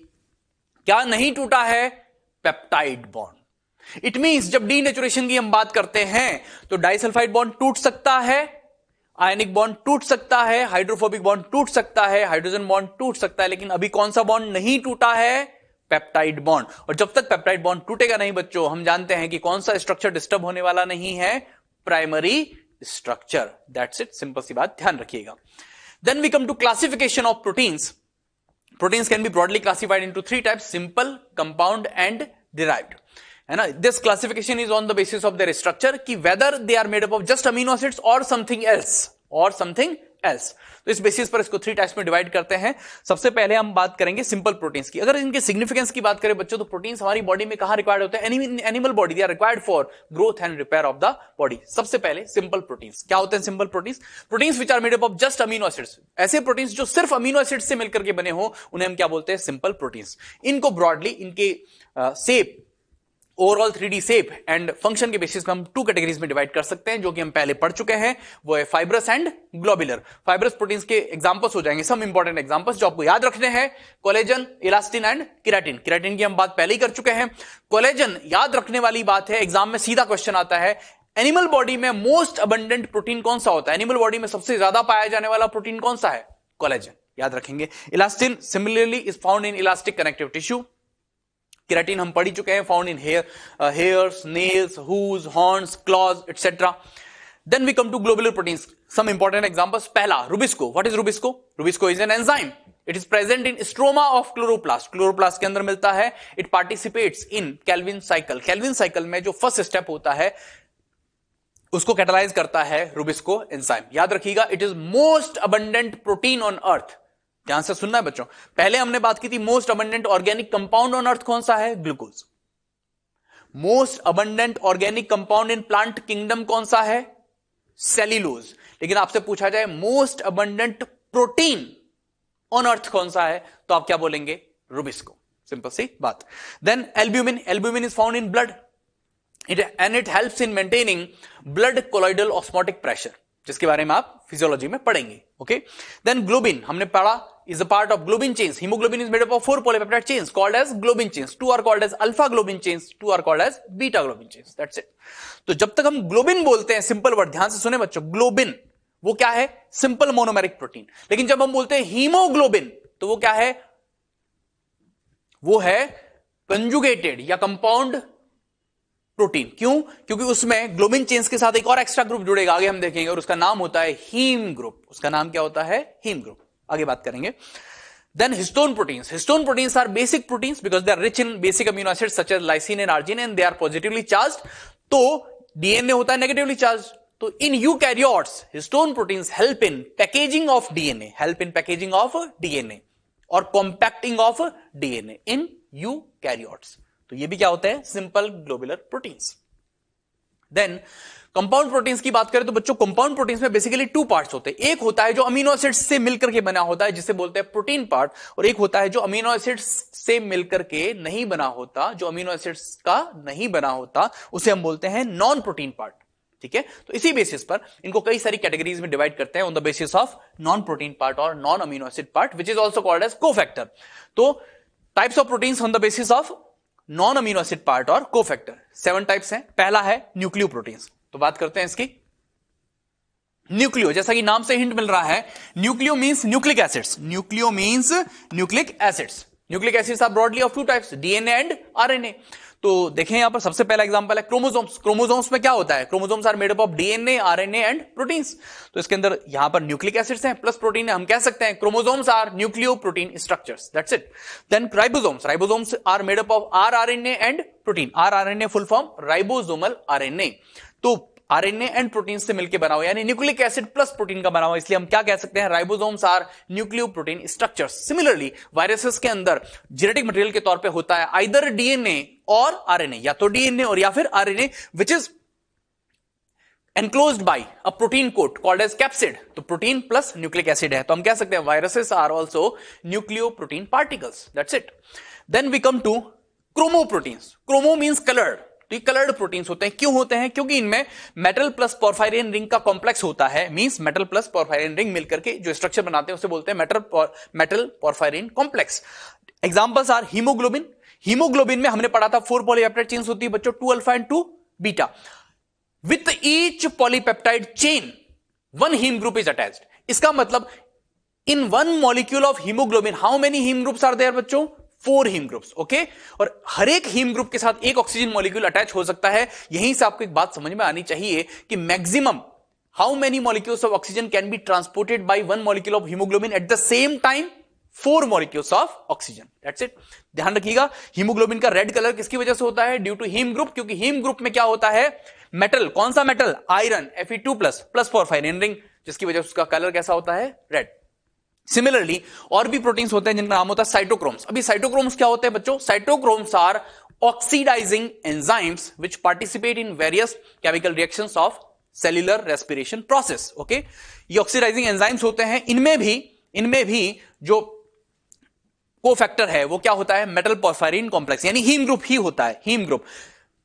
क्या नहीं टूटा है? Peptide bond. इट मींस जब डीनेचुरेशन की हम बात करते हैं तो डाइसल्फाइड बॉन्ड टूट सकता है, आयनिक बॉन्ड टूट सकता है, हाइड्रोफोबिक बॉन्ड टूट सकता है, हाइड्रोजन बॉन्ड टूट सकता है, लेकिन अभी कौन सा बॉन्ड नहीं टूटा है? Peptide bond. और जब तक पेप्टाइड बॉन्ड टूटेगा नहीं बच्चों, हम जानते हैं कि कौन सा स्ट्रक्चर डिस्टर्ब होने वाला नहीं है? Primary structure. That's it. Simple सी बात, ध्यान रखिएगा। Then we come to classification of proteins. Proteins can be broadly classified into 3 types: simple, compound and derived. है ना? This classification is on the basis of their structure, कि whether they are made up of just amino acids और something else else. तो इस basis पर इसको 3 types में divide करते हैं। सबसे पहले हम बात करेंगे सिंपल प्रोटीन्स की। अगर इनके सिग्निफिकेंस की बात करें बच्चों, तो प्रोटीन्स हमारी बॉडी में कहां रिक्वायर्ड होते हैं? Animal body, they are required for growth and repair of the body. सबसे पहले सिंपल प्रोटीन्स क्या होते हैं? Simple proteins, proteins which are made up of just amino acids. ऐसे प्रोटीन्स जो सिर्फ अमीनो एसिड से मिलकर के बने हो, उन्हें हम क्या बोलते हैं? Simple proteins. इनको ब्रॉडली इनके shape, overall 3D shape and function के बेसिस पे हम 2 कैटेगरीज में डिवाइड कर सकते हैं, जो कि हम पहले पढ़ चुके हैं। वो है fibrous and globular. Fibrous proteins के एग्जांपल्स हो जाएंगे सम इंपॉर्टेंट एग्जांपल्स जो आपको याद रखने हैं, collagen, elastin and keratin. Keratin की हम बात पहले ही कर चुके हैं। कोलेजन याद रखने वाली बात है, एग्जाम में सीधा क्वेश्चन आता है, एनिमल बॉडी में मोस्ट अबंडेंट प्रोटीन कौन सा होता है? एनिमल बॉडी में सबसे ज्यादा पाया जाने वाला प्रोटीन कौन सा है? कोलेजन, याद रखेंगे। Elastin similarly is found in elastic connective tissue. Keratin हम पढ़ ही चुके हैं, found in hairs, nails, hooves, horns, claws etcetera. Then we come to globular proteins, some important examples. पहला, rubisco. What is rubisco? Rubisco is an enzyme. It is present in stroma of chloroplast. Chloroplast के अंदर मिलता है। It participates in Calvin cycle. Calvin cycle में जो first step होता है उसको कैटालाइज करता है रुबिस्को एंजाइम। याद रखिएगा, it is most abundant protein on earth. ध्यान से सुनना है बच्चों। पहले हमने बात की थी most abundant organic compound on earth कौन सा है? Glucose. Most abundant organic compound in plant kingdom कौन सा है? सेल्यूलोज। लेकिन आपसे पूछा जाए most abundant protein on earth कौन सा है, तो आप क्या बोलेंगे? रुबिस्को। सिंपल सी बात। Then albumin. Albumin is found in blood and it helps in maintaining blood colloidal osmotic pressure, जिसके बारे में आप फिजियोलॉजी में पढ़ेंगे। ओके। देन ग्लोबिन हमने पढ़ा, is a part of globin chains. Hemoglobin is made up of 4 polypeptide chains called as globin chains. 2 are called as alpha globin chains, 2 are called as beta globin chains. That's it. तो जब तक हम globin बोलते हैं, simple word, ध्यान से सुने बच्चों, ग्लोबिन वो क्या है? Simple monomeric protein. लेकिन जब हम बोलते हैं हीमोग्लोबिन, तो वो क्या है? वो है कंजुगेटेड या कंपाउंड प्रोटीन। क्यों? क्योंकि उसमें ग्लोबिन चेन्स के साथ एक और एक्स्ट्रा ग्रुप जुड़ेगा, आगे हम देखेंगे, और उसका नाम होता है हीम ग्रुप। उसका नाम क्या होता है? Haem group. आगे बात करेंगे। Then histone proteins. Histone proteins are basic proteins because they are rich in basic amino acids such as lysine and arginine and they are positively charged. तो डीएनए होता है नेगेटिवली चार्ज। तो in eukaryotes histone proteins help in packaging of DNA, help in packaging of DNA और compacting of DNA in eukaryotes. तो ये भी क्या होते हैं? Simple globular proteins. Then compound proteins की बात करें तो बच्चों, कंपाउंड प्रोटीन्स में बेसिकली 2 पार्ट्स होते हैं। एक होता है जो अमीनो एसिड्स से मिलकर के बना होता है, जिसे बोलते हैं प्रोटीन पार्ट, और एक होता है जो अमीनो एसिड्स से मिलकर के नहीं बना होता, जो अमीनो एसिड्स का नहीं बना होता, उसे हम बोलते हैं नॉन प्रोटीन पार्ट। ठीक है। तो इसी बेसिस पर इनको कई सारी कैटेगरीज में डिवाइड करते हैं on the basis of non protein part और non amino acid part, which is also called as cofactor. तो types of proteins on the basis of non amino acid part और कोफैक्टर 7 टाइप्स हैं। पहला है nucleo proteins. तो बात करते हैं इसकी। न्यूक्लियो, जैसा कि नाम से हिंट मिल रहा है, nucleo means nucleic acids. Nucleo means nucleic acids. Nucleic acids are broadly of 2 types, DNA and RNA. तो देखें यहां पर सबसे पहला एग्जांपल है क्रोमोसोम्स। क्रोमोसोम्स में क्या होता है? Chromosomes are made up of DNA, RNA and proteins. तो इसके अंदर यहां पर न्यूक्लिक एसिड्स हैं प्लस प्रोटीन है। हम कह सकते हैं chromosomes are nucleoprotein structures. That's it. Then ribosomes. Ribosomes are made up of RNA and protein. RNA full form ribosomal RNA. तो आरएनए एंड प्रोटीन से मिलकर बना हुआ, यानी न्यूक्लिक एसिड प्लस प्रोटीन का बना हुआ, इसलिए हम क्या कह सकते हैं? Ribosomes are nucleoprotein structures. Similarly viruses के अंदर जेनेटिक मटेरियल के तौर पे होता है आइदर डीएनए और आरएनए, या तो डीएनए और या फिर RNA, which is enclosed by a protein coat called as capsid. तो प्रोटीन प्लस न्यूक्लिक एसिड है, तो हम कह सकते हैं viruses are also nucleoprotein particles. That's it. Then we come to chromoproteins. Chromo means coloured. तो ये कलर्ड प्रोटीन्स होते हैं। क्यों होते हैं? क्योंकि इनमें मेटल प्लस पोरफायरिन रिंग का कॉम्प्लेक्स होता है। Means metal plus porphyrin ring मिलकर के जो स्ट्रक्चर बनाते हैं उसे बोलते हैं metal porphyrin complex. Examples are haemoglobin. Haemoglobin में हमने पढ़ा था 4 पॉलीपेप्टाइड चेन्स होती है बच्चों, 2 alpha and 2 beta. With each polypeptide chain, one heme group is attached. इसका मतलब in one molecule of hemoglobin, how many heme groups are there बच्चों? 4 heme groups. Okay? और हर एक heme group के साथ एक ऑक्सीजन मॉलिक्यूल अटैच हो सकता है। यहीं से आपको एक बात समझ में आनी चाहिए कि maximum how many molecules of oxygen can be transported by one molecule of hemoglobin at the same time? 4 molecules of oxygen. That's it. ध्यान रखिएगा, हीमोग्लोबिन का रेड कलर किसकी वजह से होता है? Due to haem group. क्योंकि हीम ग्रुप में क्या होता है? मेटल। कौन सा metal? Iron, Fe2+ plus porphyrin ring, जिसकी वजह से उसका कलर कैसा होता है, रेड। सिमिलरली और भी प्रोटीन्स होते हैं जिनका नाम होता है साइटोक्रोम्स। अभी साइटोक्रोम्स क्या होते हैं बच्चों? Cytochromes are oxidising enzymes which participate in various chemical reactions of cellular respiration process. Okay, ये ऑक्सीडाइजिंग एंजाइम्स होते हैं। इनमें भी जो कोफैक्टर है वो क्या होता है, मेटल पोरफायरिन कॉम्प्लेक्स, यानी हीम ग्रुप ही होता है। Haem group,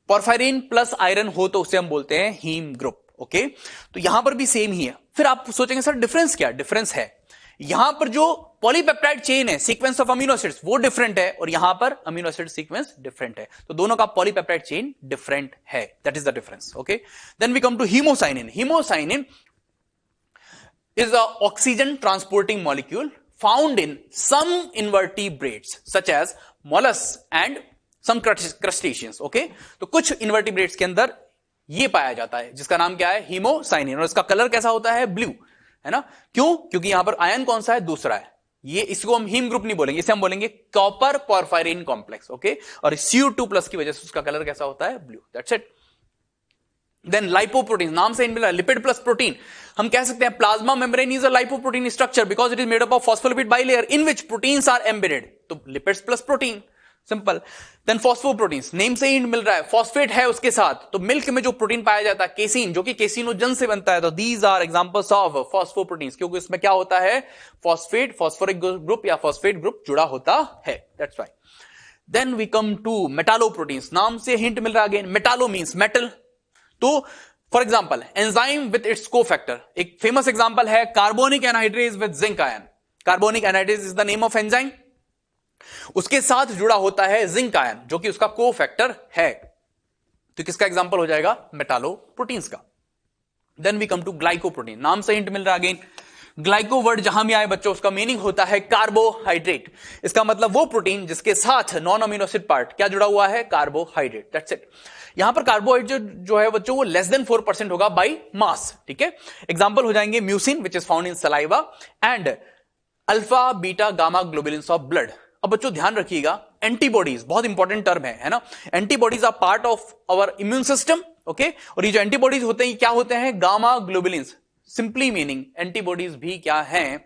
porphyrin plus iron हो तो उसे हम बोलते हैं हीम ग्रुप। ओके, तो यहां पर भी सेम ही है। फिर आप सोचेंगे सर डिफरेंस क्या? डिफरेंस है यहां पर जो पॉलीपेप्टाइड चेन है, सीक्वेंस ऑफ अमीनो एसिड्स, वो डिफरेंट है और यहां पर अमीनो एसिड सीक्वेंस डिफरेंट है। तो दोनों का पॉलीपेप्टाइड चेन डिफरेंट है, that is the difference. Okay, then we come to haemocyanin. Haemocyanin is a oxygen transporting molecule found in some invertebrates such as mollusks and some crustaceans. Okay, तो कुछ invertebrates के अंदर ये पाया जाता है जिसका नाम क्या है, हीमोसाइनिन, और इसका कलर कैसा होता है, ब्लू, है ना? क्यों? क्योंकि यहां पर आयन कौन सा है, दूसरा है। ये इसको हम हीम ग्रुप नहीं बोलेंगे, इसे हम बोलेंगे कॉपर पोरफायरिन कॉम्प्लेक्स। ओके, और Cu2+ की वजह से उसका कलर कैसा होता है, blue. That's it. Then lipoprotein, नाम से मिला लिपिड प्लस प्रोटीन। हम कह सकते हैं plasma membrane is a lipoprotein structure because it is made up of phospholipid bilayer in which proteins are embedded. तो lipids plus protein, simple. Then phosphoproteins, name से ही मिल रहा है, फॉस्फेट है उसके साथ। तो मिल्क में जो प्रोटीन पाया जाता है केसीन, जो कि केसिनोजन से बनता है, तो these are examples of phosphoproteins, क्योंकि इसमें क्या होता है, फॉस्फेट, फॉस्फोरिक ग्रुप या फॉस्फेट ग्रुप जुड़ा होता है, that's why. Then we come to metalloproteins, नाम से हिंट मिल रहा है अगेन, मेटालो मींस मेटल। तो for example enzyme with its cofactor, एक फेमस एग्जाम्पल है carbonic anhydrase with zinc ion. Carbonic anhydrase is the name of enzyme, उसके साथ जुड़ा होता है जिंक आयन जो कि उसका कोफैक्टर है। तो किसका एग्जाम्पल हो जाएगा, मेटालोप्रोटीन्स का। Then we come to glycoprotein, नाम से हिंट मिल रहा है अगेन। ग्लाइको वर्ड जहां भी आए बच्चों उसका मीनिंग होता है कार्बोहाइड्रेट। इसका मतलब वो प्रोटीन जिसके साथ नॉन अमीनो एसिड पार्ट क्या जुड़ा हुआ है, कार्बोहाइड्रेट, दैट्स इट। यहां पर कार्बोहाइड्रेट जो है बच्चों वो लेस देन 4% होगा बाई मास, ठीक है। एग्जांपल हो जाएंगे mucin which is found in saliva and alpha beta gamma globulins of blood. अब बच्चों ध्यान रखिएगा, एंटीबॉडीज बहुत इंपॉर्टेंट टर्म है ना। Antibodies are part of our immune system, okay. और ये जो एंटीबॉडीज होते हैं क्या होते हैं, gamma globulins. Simply meaning antibodies भी क्या हैं,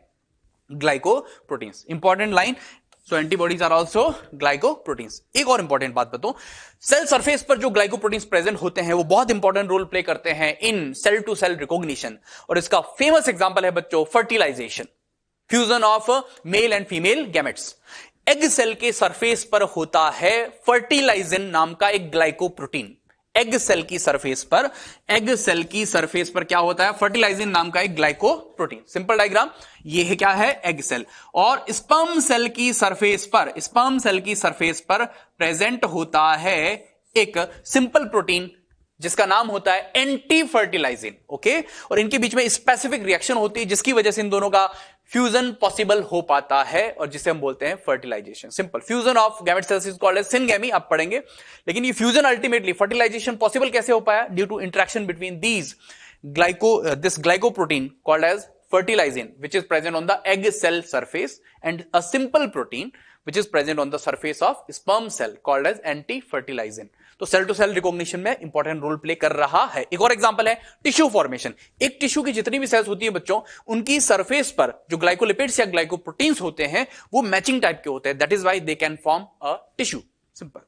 glycoproteins. Important line, so antibodies are also glycoproteins. एक और इंपॉर्टेंट बात बताऊं, सेल सरफेस पर जो ग्लाइकोप्रोटीन्स प्रेजेंट होते हैं वो बहुत इंपॉर्टेंट रोल प्ले करते हैं in cell to cell recognition. और इसका फेमस एग्जांपल है बच्चों fertilisation, fusion of male and female gametes. Egg cell के सरफेस पर होता है फर्टिलाइजिन नाम का एक ग्लाइकोप्रोटीन। एग सेल की सरफेस पर क्या होता है, फर्टिलाइजिन नाम का एक ग्लाइकोप्रोटीन। सिंपल डायग्राम, ये है क्या है, एग सेल। और स्पर्म सेल की सरफेस पर प्रेजेंट होता है एक सिंपल प्रोटीन जिसका नाम होता है एंटी फर्टिलाइजिन, ओके। और इनके बीच में स्पेसिफिक रिएक्शन होती है जिसकी वजह से इन दोनों का फ्यूजन पॉसिबल हो पाता है और जिसे हम बोलते हैं fertilisation. Simple, fusion of gamete cells is called as syngamy, आप पढ़ेंगे। लेकिन ये फ्यूजन अल्टीमेटली फर्टिलाइजेशन पॉसिबल कैसे हो पाया, due to interaction between this glycoprotein called as fertilizin which is present on the egg cell surface and a simple protein which is present on the surface of sperm cell called as anti-fertilizin। तो cell to cell recognition में important role play कर रहा है। एक और example है tissue formation. एक tissue की जितनी भी सेल्स होती है बच्चों, उनकी सरफेस पर जो ग्लाइकोलिपिड्स या ग्लाइकोप्रोटीन्स होते हैं वो मैचिंग टाइप के होते हैं, that is why they can form a tissue, simple.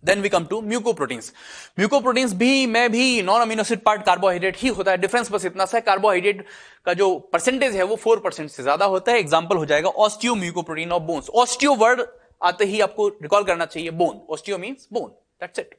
Then we come to mucoproteins. Mucoproteins में भी non amino acid part carbohydrate ही होता है। डिफरेंस बस इतना सा है, कार्बोहाइड्रेट का जो परसेंटेज है वो 4% से ज्यादा होता है। एग्जांपल हो जाएगा osteo mucoprotein of bones. Osteo word आते ही आपको रिकॉल करना चाहिए bone, osteo means bone, that's it.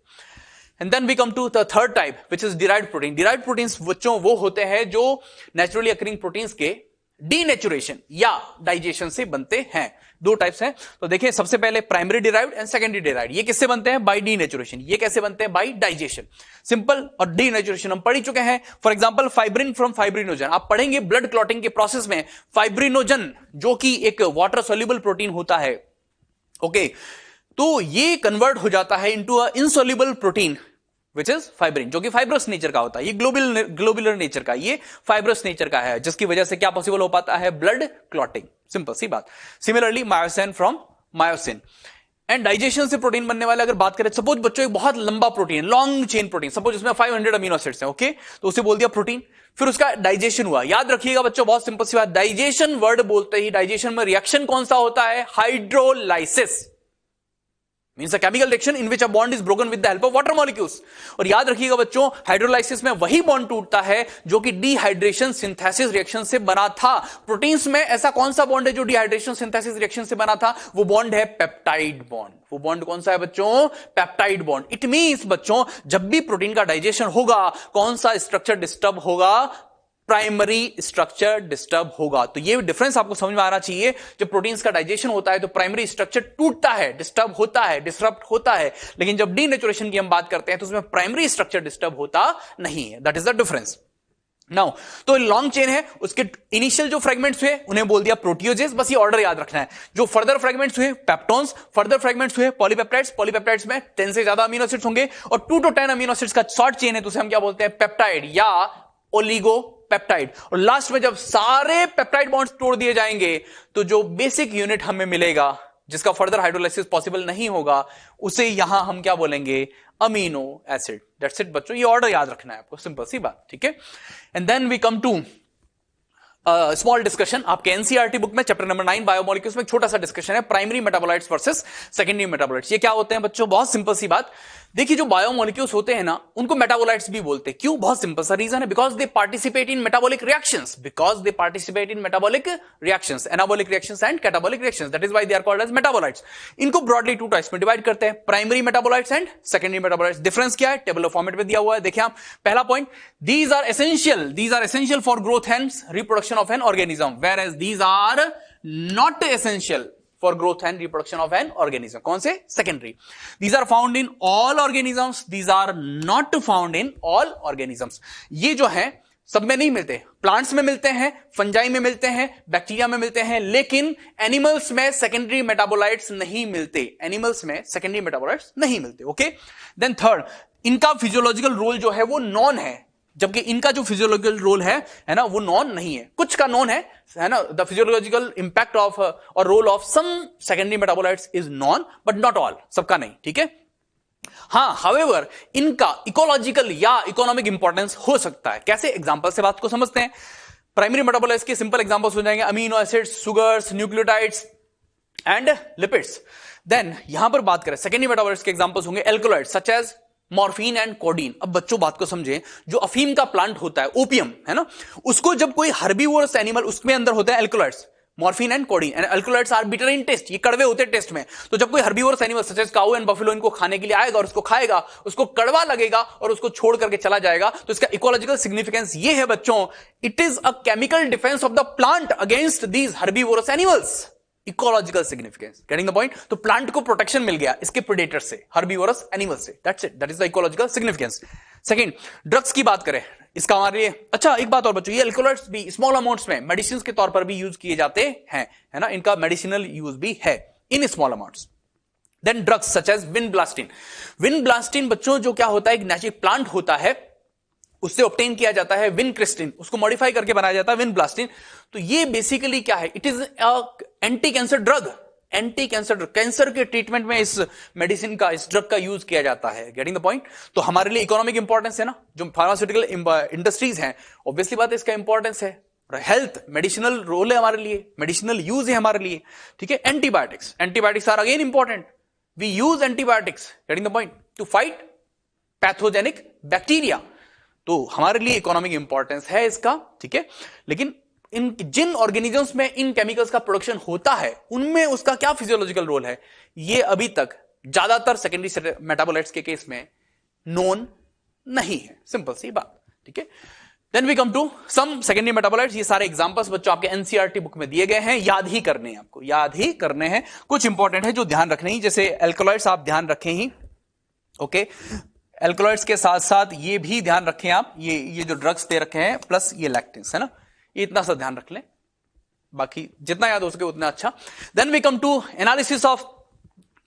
And then we come to the third type which is derived protein. Derived proteins बच्चों वो होते हैं जो नेचुरली अकरिंग प्रोटीन्स के डीनेचुरेशन या डाइजेशन से बनते हैं। दो टाइप्स हैं, तो देखिए सबसे पहले primary derived and secondary derived. ये किससे बनते हैं, बाय डीनेचुरेशन। ये कैसे बनते हैं, बाय डाइजेशन, सिंपल। और डीनेचुरेशन हम पढ़ ही चुके हैं। For example fibrin from fibrinogen, आप पढ़ेंगे ब्लड क्लॉटिंग के प्रोसेस में फाइब्रिनोजन जो कि एक वाटर सोल्यूबल प्रोटीन होता है, ओके। तो ये कन्वर्ट हो जाता है into a insoluble protein which is fibrin, जो कि फाइब्रस नेचर का होता है। ये ग्लोबुलर नेचर का, ये फाइब्रस नेचर का है, जिसकी वजह से क्या पॉसिबल हो पाता है, ब्लड क्लॉटिंग, सिंपल सी बात। Similarly myosin from myosin, and digestion से प्रोटीन बनने वाले अगर बात करें, सपोज बच्चों एक बहुत लंबा protein, long chain protein, suppose इसमें 500 अमीनो एसिड्स हैं, ओके, तो उसे बोल दिया प्रोटीन। फिर उसका डाइजेशन हुआ। याद रखिएगा बच्चों, बहुत सिंपल सी बात, डाइजेशन वर्ड बोलते ही डाइजेशन में रिएक्शन कौन सा होता है? Hydrolysis, means a chemical reaction in which a bond is broken with the help of water molecules. और याद रखिएगा बच्चों, हाइड्रोलाइसिस में वही बॉन्ड टूटता है जो कि डिहाइड्रेशन सिंथेसिस रिएक्शन से बना था। प्रोटीन्स में ऐसा कौन सा बॉन्ड है जो डिहाइड्रेशन सिंथेसिस रिएक्शन से बना था? वो बॉन्ड है पेप्टाइड बॉन्ड। वो बॉन्ड कौन सा है बच्चों? Peptide bond. इट मींस बच्चों, जब भी प्रोटीन का डाइजेशन होगा, कौन सा स्ट्रक्चर डिस्टर्ब होगा? प्राइमरी स्ट्रक्चर डिस्टर्ब होगा। तो ये डिफरेंस आपको समझ में आना चाहिए। जब प्रोटीन्स का डाइजेशन होता है तो प्राइमरी स्ट्रक्चर टूटता है, डिस्टर्ब होता है, डिसरप्ट होता है, लेकिन जब डीनेचुरेशन की हम बात करते हैं तो उसमें प्राइमरी स्ट्रक्चर डिस्टर्ब होता नहीं है। That is the difference. Now, तो लॉन्ग चेन है, उसके इनिशियल जो फ्रेगमेंट्स हुए उन्हें बोल दिया प्रोटियोजेस। बस ये ऑर्डर याद रखना है। जो फर्दर फ्रेगमेंट्स हुए पेप्टोन्स, फर्दर फ्रेगमेंट्स हुए पॉलीपेप्टाइड्स। पॉलीपेप्टाइड्स में 10 से ज्यादा अमीनो एसिड्स होंगे और 2 to 10 अमीनो एसिड्स का शॉर्ट चेन है, तो उसे हम क्या बोलते हैं? पेप्टाइड या ओलिगो पेप्टाइड। और लास्ट में जब सारे पेप्टाइड बॉन्ड्स तोड़ दिए जाएंगे तो जो बेसिक यूनिट हमें मिलेगा, जिसका फर्दर हाइड्रोलाइसिस पॉसिबल नहीं होगा, उसे यहां हम क्या बोलेंगे? Amino acid. दैट्स इट बच्चों, ये ऑर्डर याद रखना है आपको, सिंपल सी बात, ठीक है। And then we come to small discussion. आपके एनसीईआरटी बुक में चैप्टर नंबर 9 बायोमोलिक्यूल्स में एक छोटा सा डिस्कशन है, primary metabolites versus secondary metabolites. ये क्या होते हैं बच्चों? बहुत सिंपल सी बात। देखिए, जो बायोमोलिक्यूल्स होते हैं ना, उनको मेटाबोलाइट्स भी बोलते हैं। क्यों? बहुत सिंपल सा रीजन है, because they participate in metabolic reactions, because they participate in metabolic reactions, anabolic reactions and catabolic reactions. That is why they are called as metabolites. इनको ब्रॉडली 2 टाइप्स में डिवाइड करते हैं, primary metabolites and secondary metabolites. Difference क्या है? Table of format में दिया हुआ है, देखिए आप। पहला point, these are essential for growth and reproduction of an organism, whereas these are not essential for growth and reproduction of an organism. कौन से? Secondary. These are found in all organisms, these are not found in all organisms. ये जो है सब में नहीं मिलते। Plants में मिलते हैं, फंजाई में मिलते हैं, बैक्टीरिया में मिलते हैं, लेकिन एनिमल्स में सेकेंडरी मेटाबोलाइट्स नहीं मिलते। एनिमल्स में सेकेंडरी मेटाबोलाइट्स नहीं मिलते, ओके। देन थर्ड, इनका फिजियोलॉजिकल रोल जो है वो नॉन है, जबकि इनका जो फिजियोलॉजिकल रोल है ना, वो नॉन नहीं है। कुछ का नॉन है ना। द फिजियोलॉजिकल इंपैक्ट ऑफ और role of some secondary metabolites is known, but not all, सबका नहीं, ठीक है। हां, हाउएवर इनका इकोलॉजिकल या इकोनॉमिक इंपॉर्टेंस हो सकता है। कैसे? एग्जांपल से बात को समझते हैं। प्राइमरी मेटाबोलाइट्स के सिंपल एग्जांपल्स हो जाएंगे amino acids, sugars, nucleotides and lipids. Then यहां पर बात करें सेकेंडरी मेटाबोलाइट्स के एग्जांपल्स होंगे alkaloids such as morphine and codeine. अब बच्चों बात को समझें, जो अफीम का प्लांट होता है, ओपियम है ना, उसको जब कोई हर्बीवोरस एनिमल, उसमें अंदर होता है alkaloids, morphine and codeine. And alkaloids are bitter in taste, ये कड़वे होते हैं टेस्ट में। तो जब कोई herbivorous animal such as cow and buffalo इनको खाने के लिए आएगा और उसको खाएगा, उसको कड़वा लगेगा और उसको छोड़ करके चला जाएगा। तो इसका इकोलॉजिकल सिग्निफिकेंस ये है बच्चों, it is a chemical defence of the plant against these herbivorous animals. Ecological significance, getting the point. तो प्लांट को प्रोटेक्शन मिल गया इसके प्रेडेटर से, हर्बीवोरस एनिमल से। That's it, that is the ecological significance. Second, drugs की बात करें, इसका हमारे लिए अच्छा एक बात और बच्चों, ये एल्कोलॉइड्स भी स्मॉल अमाउंट्स में मेडिसिन के तौर पर भी यूज किए जाते हैं, है ना, इनका मेडिसिनल यूज भी है in small amounts. Then drugs such as vinblastine. Vinblastine बच्चों जो क्या होता है, एक नेचुरल प्लांट होता है, उससे ऑब्टेन किया जाता है विनक्रिस्टिन, उसको मॉडिफाई करके बनाया जाता है विनब्लास्टिन। तो ये बेसिकली क्या है? It is anti cancer drug. Anti cancer drug, cancer के ट्रीटमेंट में इस मेडिसिन का, इस ड्रग का यूज किया जाता है। Getting the point. तो हमारे लिए इकोनॉमिक इंपॉर्टेंस है ना, जो फार्मास्यूटिकल इंडस्ट्रीज हैं, ऑब्वियसली बात है इसका इंपॉर्टेंस है। हेल्थ मेडिसिनल रोल है हमारे लिए, मेडिसिनल यूज है हमारे लिए, ठीक है। Antibiotics, antibiotics are again important. We use antibiotics, getting the point, to fight pathogenic bacteria. तो हमारे लिए इकोनॉमिक इंपॉर्टेंस है इसका, ठीक है। लेकिन इन जिन ऑर्गेनिजम्स में इन केमिकल्स का प्रोडक्शन होता है, उनमें उसका क्या फिजियोलॉजिकल रोल है, ये अभी तक ज्यादातर सेकेंडरी मेटाबोलाइट्स के केस में नोन नहीं है। सिंपल सी बात, ठीक है। Then we come to some secondary metabolites. ये सारे एग्जांपल्स बच्चों आपके एनसीईआरटी बुक में दिए गए हैं, याद ही करने हैं, आपको याद ही करने हैं। कुछ इंपॉर्टेंट है जो ध्यान रखने ही, जैसे एल्कलॉइड्स आप ध्यान रखें ही, ओके। एल्कलॉइड्स के साथ साथ ये भी ध्यान रखें आप, ये जो ड्रग्स दे रखे हैं प्लस ये लैक्टिन्स है ना, ये इतना सा ध्यान रख लें, बाकी जितना याद हो सके उतना अच्छा। Then we come to analysis of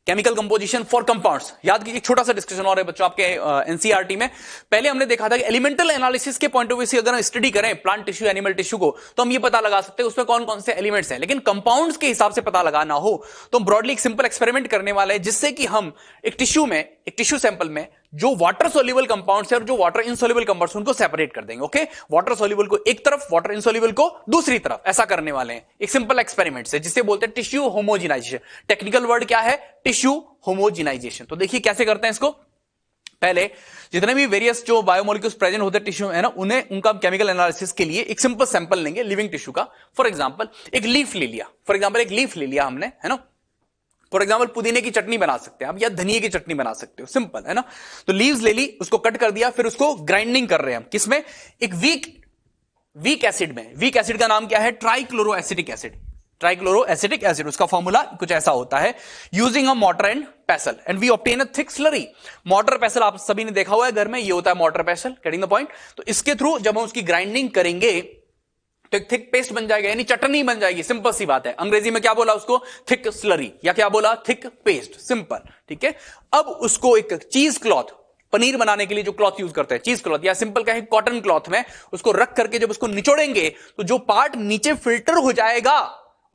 chemical composition for compounds. याद कीजिए, छोटा सा डिस्कशन और है बच्चों आपके एनसीईआरटी में। पहले हमने देखा था कि एलिमेंटल एनालिसिस के पॉइंट ऑफ व्यू से अगर हम स्टडी करें प्लांट टिश्यू एनिमल टिश्यू को, तो हम ये पता लगा सकते हैं उसमें कौन कौन से एलिमेंट्स हैं। लेकिन कंपाउंड्स के हिसाब से पता लगाना हो तो हम ब्रॉडली एक सिंपल एक्सपेरिमेंट करने वाले हैं, जिससे कि हम एक टिश्यू सैंपल में जो वाटर सोल्यूबल कंपाउंड्स है और जो वाटर इनसोल्यूबल कंपाउंड्स उनको सेपरेट कर देंगे। ओके, वाटर सोल्यूबल को एक तरफ, वाटर इनसोल्यूबल को दूसरी तरफ, ऐसा करने वाले हैं एक सिंपल एक्सपेरिमेंट से, जिसे बोलते हैं टिश्यू होमोजिनाइजेशन। टेक्निकल वर्ड क्या है? Tissue homogenisation. तो देखिए कैसे करते हैं इसको। पहले जितने भी वेरियस जो बायोमोलिक्यूल्स प्रेजेंट होते हैं टिश्यू है ना, उन्हें उनका केमिकल एनालिसिस के लिए एक सिंपल सैंपल लेंगे लिविंग टिश्यू का। फॉर एग्जांपल एक लीफ ले लिया हमने, है ना। फॉर एग्जाम्पल पुदीने की चटनी बना सकते हैं आप, या धनिए की चटनी बना सकते हो, सिंपल है ना। तो लीव्स ले ली, उसको कट कर दिया, फिर उसको ग्राइंडिंग कर रहे हैं हम किसमें? एक वीक एसिड में। वीक एसिड का नाम क्या है? Trichloro acetic acid. Trichloro acetic acid, उसका फॉर्मूला कुछ ऐसा होता है, using a mortar and pestle and we obtain a thick slurry. Mortar pestle आप सभी ने देखा हुआ है घर में, ये होता है मोटर पेसल, गेटिंग द पॉइंट। तो इसके थ्रू जब हम उसकी ग्राइंडिंग करेंगे तो एक थिक पेस्ट बन जाएगा, यानी चटनी बन जाएगी। सिंपल सी बात है। अंग्रेजी में क्या बोला उसको? थिक स्लरी, या क्या बोला? थिक पेस्ट, सिंपल, ठीक है। अब उसको एक चीज क्लॉथ, पनीर बनाने के लिए जो क्लॉथ यूज करते हैं, चीज क्लॉथ या सिंपल कहें कॉटन क्लॉथ में उसको रख करके जब उसको निचोड़ेंगे तो जो पार्ट नीचे फिल्टर हो जाएगा,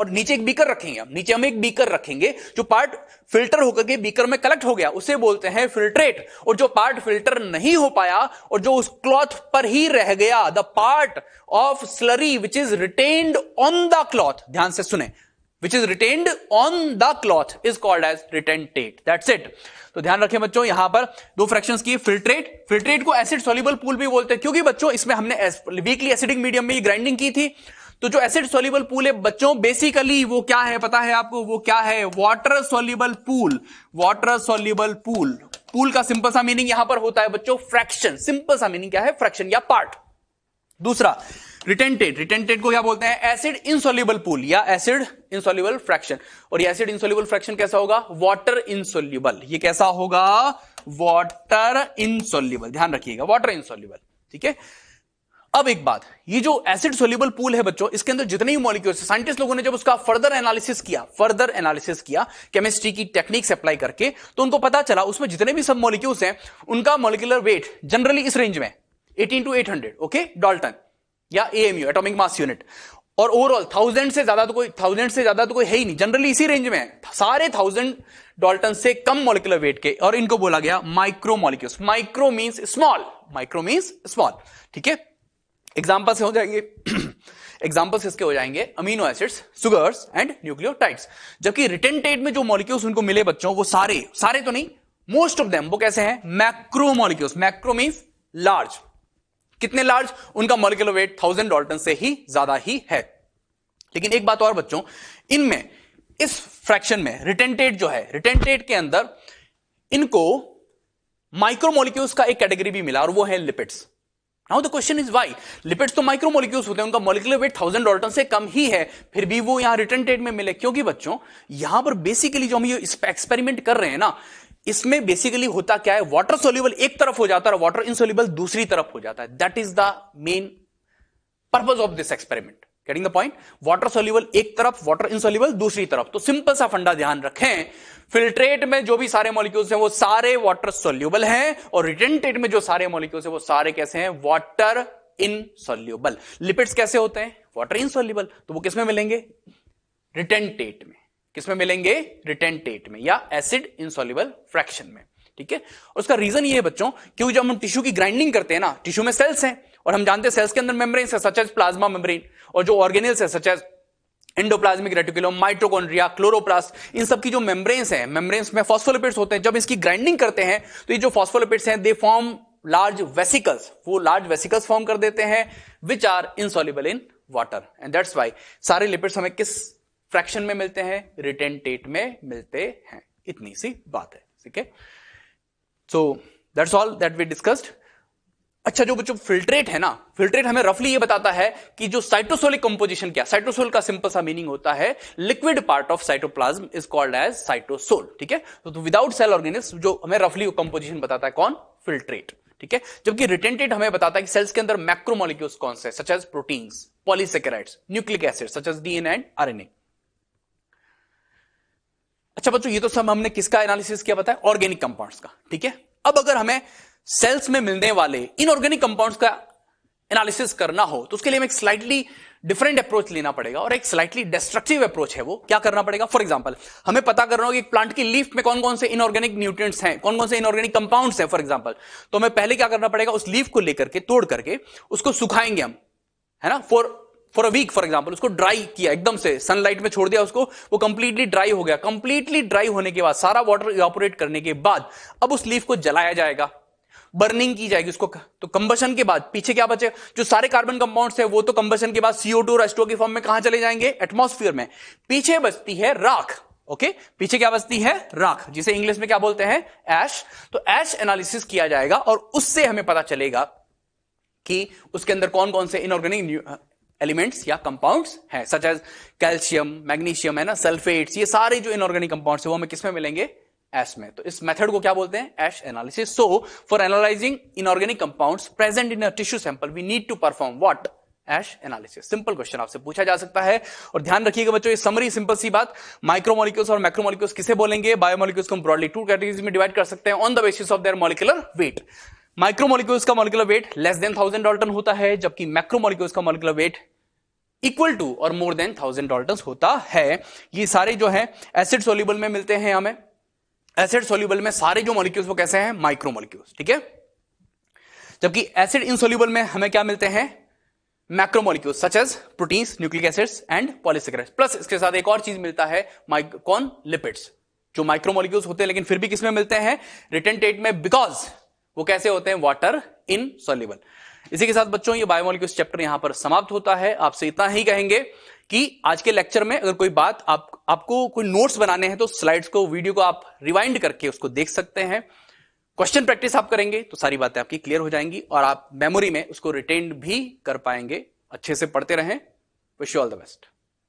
और नीचे एक बीकर रखेंगे हम एक बीकर रखेंगे, जो पार्ट फिल्टर होकर के बीकर में कलेक्ट हो गया उसे बोलते हैं फिल्ट्रेट। और जो पार्ट फिल्टर नहीं हो पाया और जो उस क्लॉथ पर ही रह गया, the part of slurry which is retained on the cloth, ध्यान से सुने, which is retained on the cloth is called as retentate. That's it. तो ध्यान रखें बच्चों, यहां पर दो फ्रैक्शंस की, फिल्ट्रेट को एसिड सॉल्युबल पूल भी बोलते हैं, क्योंकि बच्चों इसमें हमने वीकली एसिडिक मीडियम में ग्राइंडिंग की थी। तो जो एसिड सॉल्युबल पूल है बच्चों, बेसिकली वो क्या है पता है आपको? वो क्या है? Water soluble pool. Water soluble pool, pool का सिंपल सा मीनिंग यहां पर होता है बच्चों फ्रैक्शन। सिंपल सा मीनिंग क्या है? फ्रैक्शन या पार्ट। दूसरा रिटेंटेट को क्या बोलते हैं? एसिड इनसॉल्युबल पूल या एसिड इनसॉल्युबल फ्रैक्शन। और ये एसिड इनसॉल्युबल फ्रैक्शन कैसा होगा? Water insoluble. ये कैसा होगा? Water insoluble. ध्यान रखिएगा, वाटर इनसॉल्युबल, ठीक है। अब एक बात, ये जो एसिड सोल्यूबल पूल है बच्चों, इसके अंदर जितने भी मॉलिक्यूल्स, साइंटिस्ट लोगों ने जब उसका फर्दर एनालिसिस किया केमिस्ट्री की टेक्निक्स अप्लाई करके, तो उनको पता चला उसमें जितने भी सब मॉलिक्यूल्स हैं उनका मॉलिक्यूलर वेट जनरली इस रेंज में 18 to 800, ओके, डाल्टन या एएमयू, एटॉमिक मास यूनिट। और ओवरऑल 1000 से ज्यादा तो कोई है ही नहीं, जनरली इसी रेंज में है, सारे 1000 डाल्टन से कम मॉलिक्यूलर वेट के, और इनको बोला गया micro molecules. Micro means small, ठीक है। एग्जाम्पल्स हो जाएंगे एग्जाम्पल्स इसके हो जाएंगे amino acids, sugars and nucleotides. जबकि रिटेंटेट में जो मॉलिक्यूल्स उनको मिले बच्चों, वो सारे तो नहीं, मोस्ट ऑफ देम वो कैसे हैं? Macro molecules. Macro means large. कितने लार्ज? उनका मॉलिक्यूलर वेट 1000 डाल्टन से ही ज्यादा ही है। लेकिन एक बात और बच्चों, इनमें इस फ्रैक्शन में रिटेंटेट जो है, रिटेंटेट के अंदर इनको माइक्रो मॉलिक्यूल्स का एक कैटेगरी भी मिला, और वो है lipids. Now the question is why? Lipids तो माइक्रो मॉलिक्यूल्स होते हैं, उनका मॉलिक्यूलर वेट 1000 डाल्टन से कम ही है, फिर भी वो यहां रिटेंटेट में मिले। क्योंकि बच्चों यहां पर बेसिकली जो हम ये एक्सपेरिमेंट कर रहे हैं ना, इसमें बेसिकली होता क्या है? वाटर सोल्यूबल एक तरफ हो जाता है और वाटर इनसोल्यूबल दूसरी तरफ हो जाता है। That is the main purpose of this experiment. Getting the point? Water soluble एक तरफ, वाटर इनसोल्यूबल दूसरी तरफ। तो सिंपल सा फंडा ध्यान रखें, फिल्ट्रेट में जो भी सारे मॉलिक्यूल्स हैं वो सारे वाटर सोल्यूबल हैं, और रिटेंटेट में जो सारे मॉलिक्यूल्स हैं वो सारे कैसे हैं? Water insoluble. लिपिड्स कैसे होते हैं? Water insoluble. तो वो किसमें मिलेंगे? रिटेंटेट में। किसमें मिलेंगे? रिटेंटेट में या एसिड इनसोल्यूबल फ्रैक्शन में, ठीक है। और उसका रीजन ये है बच्चों, क्योंकि जब हम टिश्यू की ग्राइंडिंग करते हैं ना, टिश्यू में सेल्स हैं, और हम जानते हैं सेल्स के अंदर मेम्ब्रेन्स है सच एज प्लाज्मा मेम्ब्रेन, और जो ऑर्गेनेल्स है such as endoplasmic reticulum, mitochondria, chloroplast, इन सब की जो मेम्ब्रेन्स हैं, मेम्ब्रेन्स में फॉस्फोलिपिड्स होते हैं। जब इसकी ग्राइंडिंग करते हैं तो ये जो फॉस्फोलिपिड्स हैं दे फॉर्म लार्ज वेसिकल्स, वो लार्ज वेसिकल्स फॉर्म कर देते हैं which are insoluble in water, and that's why सारे लिपिड्स हमें किस फ्रैक्शन में मिलते हैं? रिटेंटेट में मिलते हैं। इतनी सी बात है, ठीक है। So that's all that we discussed. अच्छा, जो बच्चों फिल्ट्रेट है ना, फिल्ट्रेट हमें रफली ये बताता है कि जो साइटोसोलिक कंपोजिशन क्या, साइटोसोल का सिंपल सा मीनिंग होता है liquid part of cytoplasm is called as cytosol, ठीक है। तो विदाउट सेल ऑर्गेनिज्म जो हमें रफली कंपोजिशन बताता है कौन? फिल्ट्रेट, ठीक है। जबकि रिटेंटेट हमें बताता है कि सेल्स के अंदर मैक्रोमोलिक्यूल्स कौन से, such as proteins, polysaccharides, nucleic acid such as DNA and RNA. अच्छा बच्चों, ये तो सब हमने किसका एनालिसिस किया पता है? ऑर्गेनिक कंपाउंड्स का, ठीक है। अब अगर हमें सेल्स में मिलने वाले इनऑर्गेनिक कंपाउंड्स का एनालिसिस करना हो तो उसके लिए हमें एक स्लाइटली डिफरेंट अप्रोच लेना पड़ेगा, और एक स्लाइटली डिस्ट्रक्टिव अप्रोच है वो। क्या करना पड़ेगा? फॉर एग्जांपल हमें पता करना हो कि एक प्लांट की लीफ में कौन कौन से इनऑर्गेनिक न्यूट्रिएंट्स हैं, कौन कौन से इनऑर्गेनिक कंपाउंड्स हैं फॉर एग्जांपल। तो हमें पहले क्या करना पड़ेगा? उस लीफ को लेकर के, तोड़ करके उसको सुखाएंगे हम, है ना, for a week for example. उसको ड्राई किया, एकदम से सनलाइट में छोड़ दिया उसको, वो कंप्लीटली ड्राई हो गया। कंप्लीटली ड्राई होने के बाद, सारा वाटर इवापोरेट करने के बाद, अब उस लीफ को जलाया जाएगा, बर्निंग की जाएगी उसको। तो कंबशन के बाद पीछे क्या बचे? जो सारे कार्बन कंपाउंड्स है वो तो कंबशन के बाद CO2 और H2O की फॉर्म में कहां चले जाएंगे? एटमॉस्फेयर में। पीछे बचती है राख। ओके, पीछे क्या बचती है? राख, जिसे इंग्लिश में क्या बोलते हैं? ऐश। तो ऐश एनालिसिस किया जाएगा और उससे हमें पता चलेगा कि उसके अंदर कौन कौन से इनऑर्गेनिक एलिमेंट्स या कंपाउंड्स हैं, सच एज कैल्शियम, मैग्नीशियम, है ना, सल्फेट्स। ये सारे जो इनऑर्गेनिक कंपाउंड्स है वो हमें किसमें मिलेंगे? ऐश में। तो इस मेथड को क्या बोलते हैं? Ash analysis. So for analysing inorganic compounds present in a tissue sample we need to perform what? Ash analysis. Simple question आपसे पूछा जा सकता है। और ध्यान रखिएगा बच्चों, ये समरी सिंपल सी बात, माइक्रोमोलिक्यूल्स और मैक्रोमोलिक्यूल्स किसे बोलेंगे? बायोमोलिक्यूल्स को हम ब्रॉडली 2 कैटेगरीज में डिवाइड कर सकते हैं on the basis of their molecular weight. Micromolecules का molecular weight less than 1000 dalton होता है, जबकि मैक्रोमोलिक्यूल्स का मॉलिक्यूलर वेट इक्वल टू और मोर देन 1000 डाल्टन होता है। ये सारे जो है एसिड सोल्यूबल में मिलते हैं हमें। एसिड सोल्यूबल में सारे जो मॉलिक्यूल्स वो कैसे हैं? माइक्रोमोलिक्यूल्स, ठीक है। जबकि एसिड इनसोल्यूबल में हमें क्या मिलते हैं? Macromolecules such as proteins, nucleic acids and polysaccharides. Plus इसके साथ एक और चीज मिलता है, कौन? लिपिड्स, जो माइक्रोमोलिक्यूल्स होते हैं लेकिन फिर भी किसमें मिलते हैं? रिटेंटेट में, बिकॉज वो कैसे होते हैं? Water insoluble. इसी के साथ बच्चों ये बायोमोलिक्यूल्स चैप्टर यहां पर समाप्त होता है। आपसे इतना ही कहेंगे कि आज के लेक्चर में अगर कोई बात आपको कोई नोट्स बनाने हैं तो स्लाइड्स को, वीडियो को आप रिवाइंड करके उसको देख सकते हैं। क्वेश्चन प्रैक्टिस आप करेंगे तो सारी बातें आपकी क्लियर हो जाएंगी और आप मेमोरी में उसको रिटेन भी कर पाएंगे। अच्छे से पढ़ते रहें। Wish you all the best.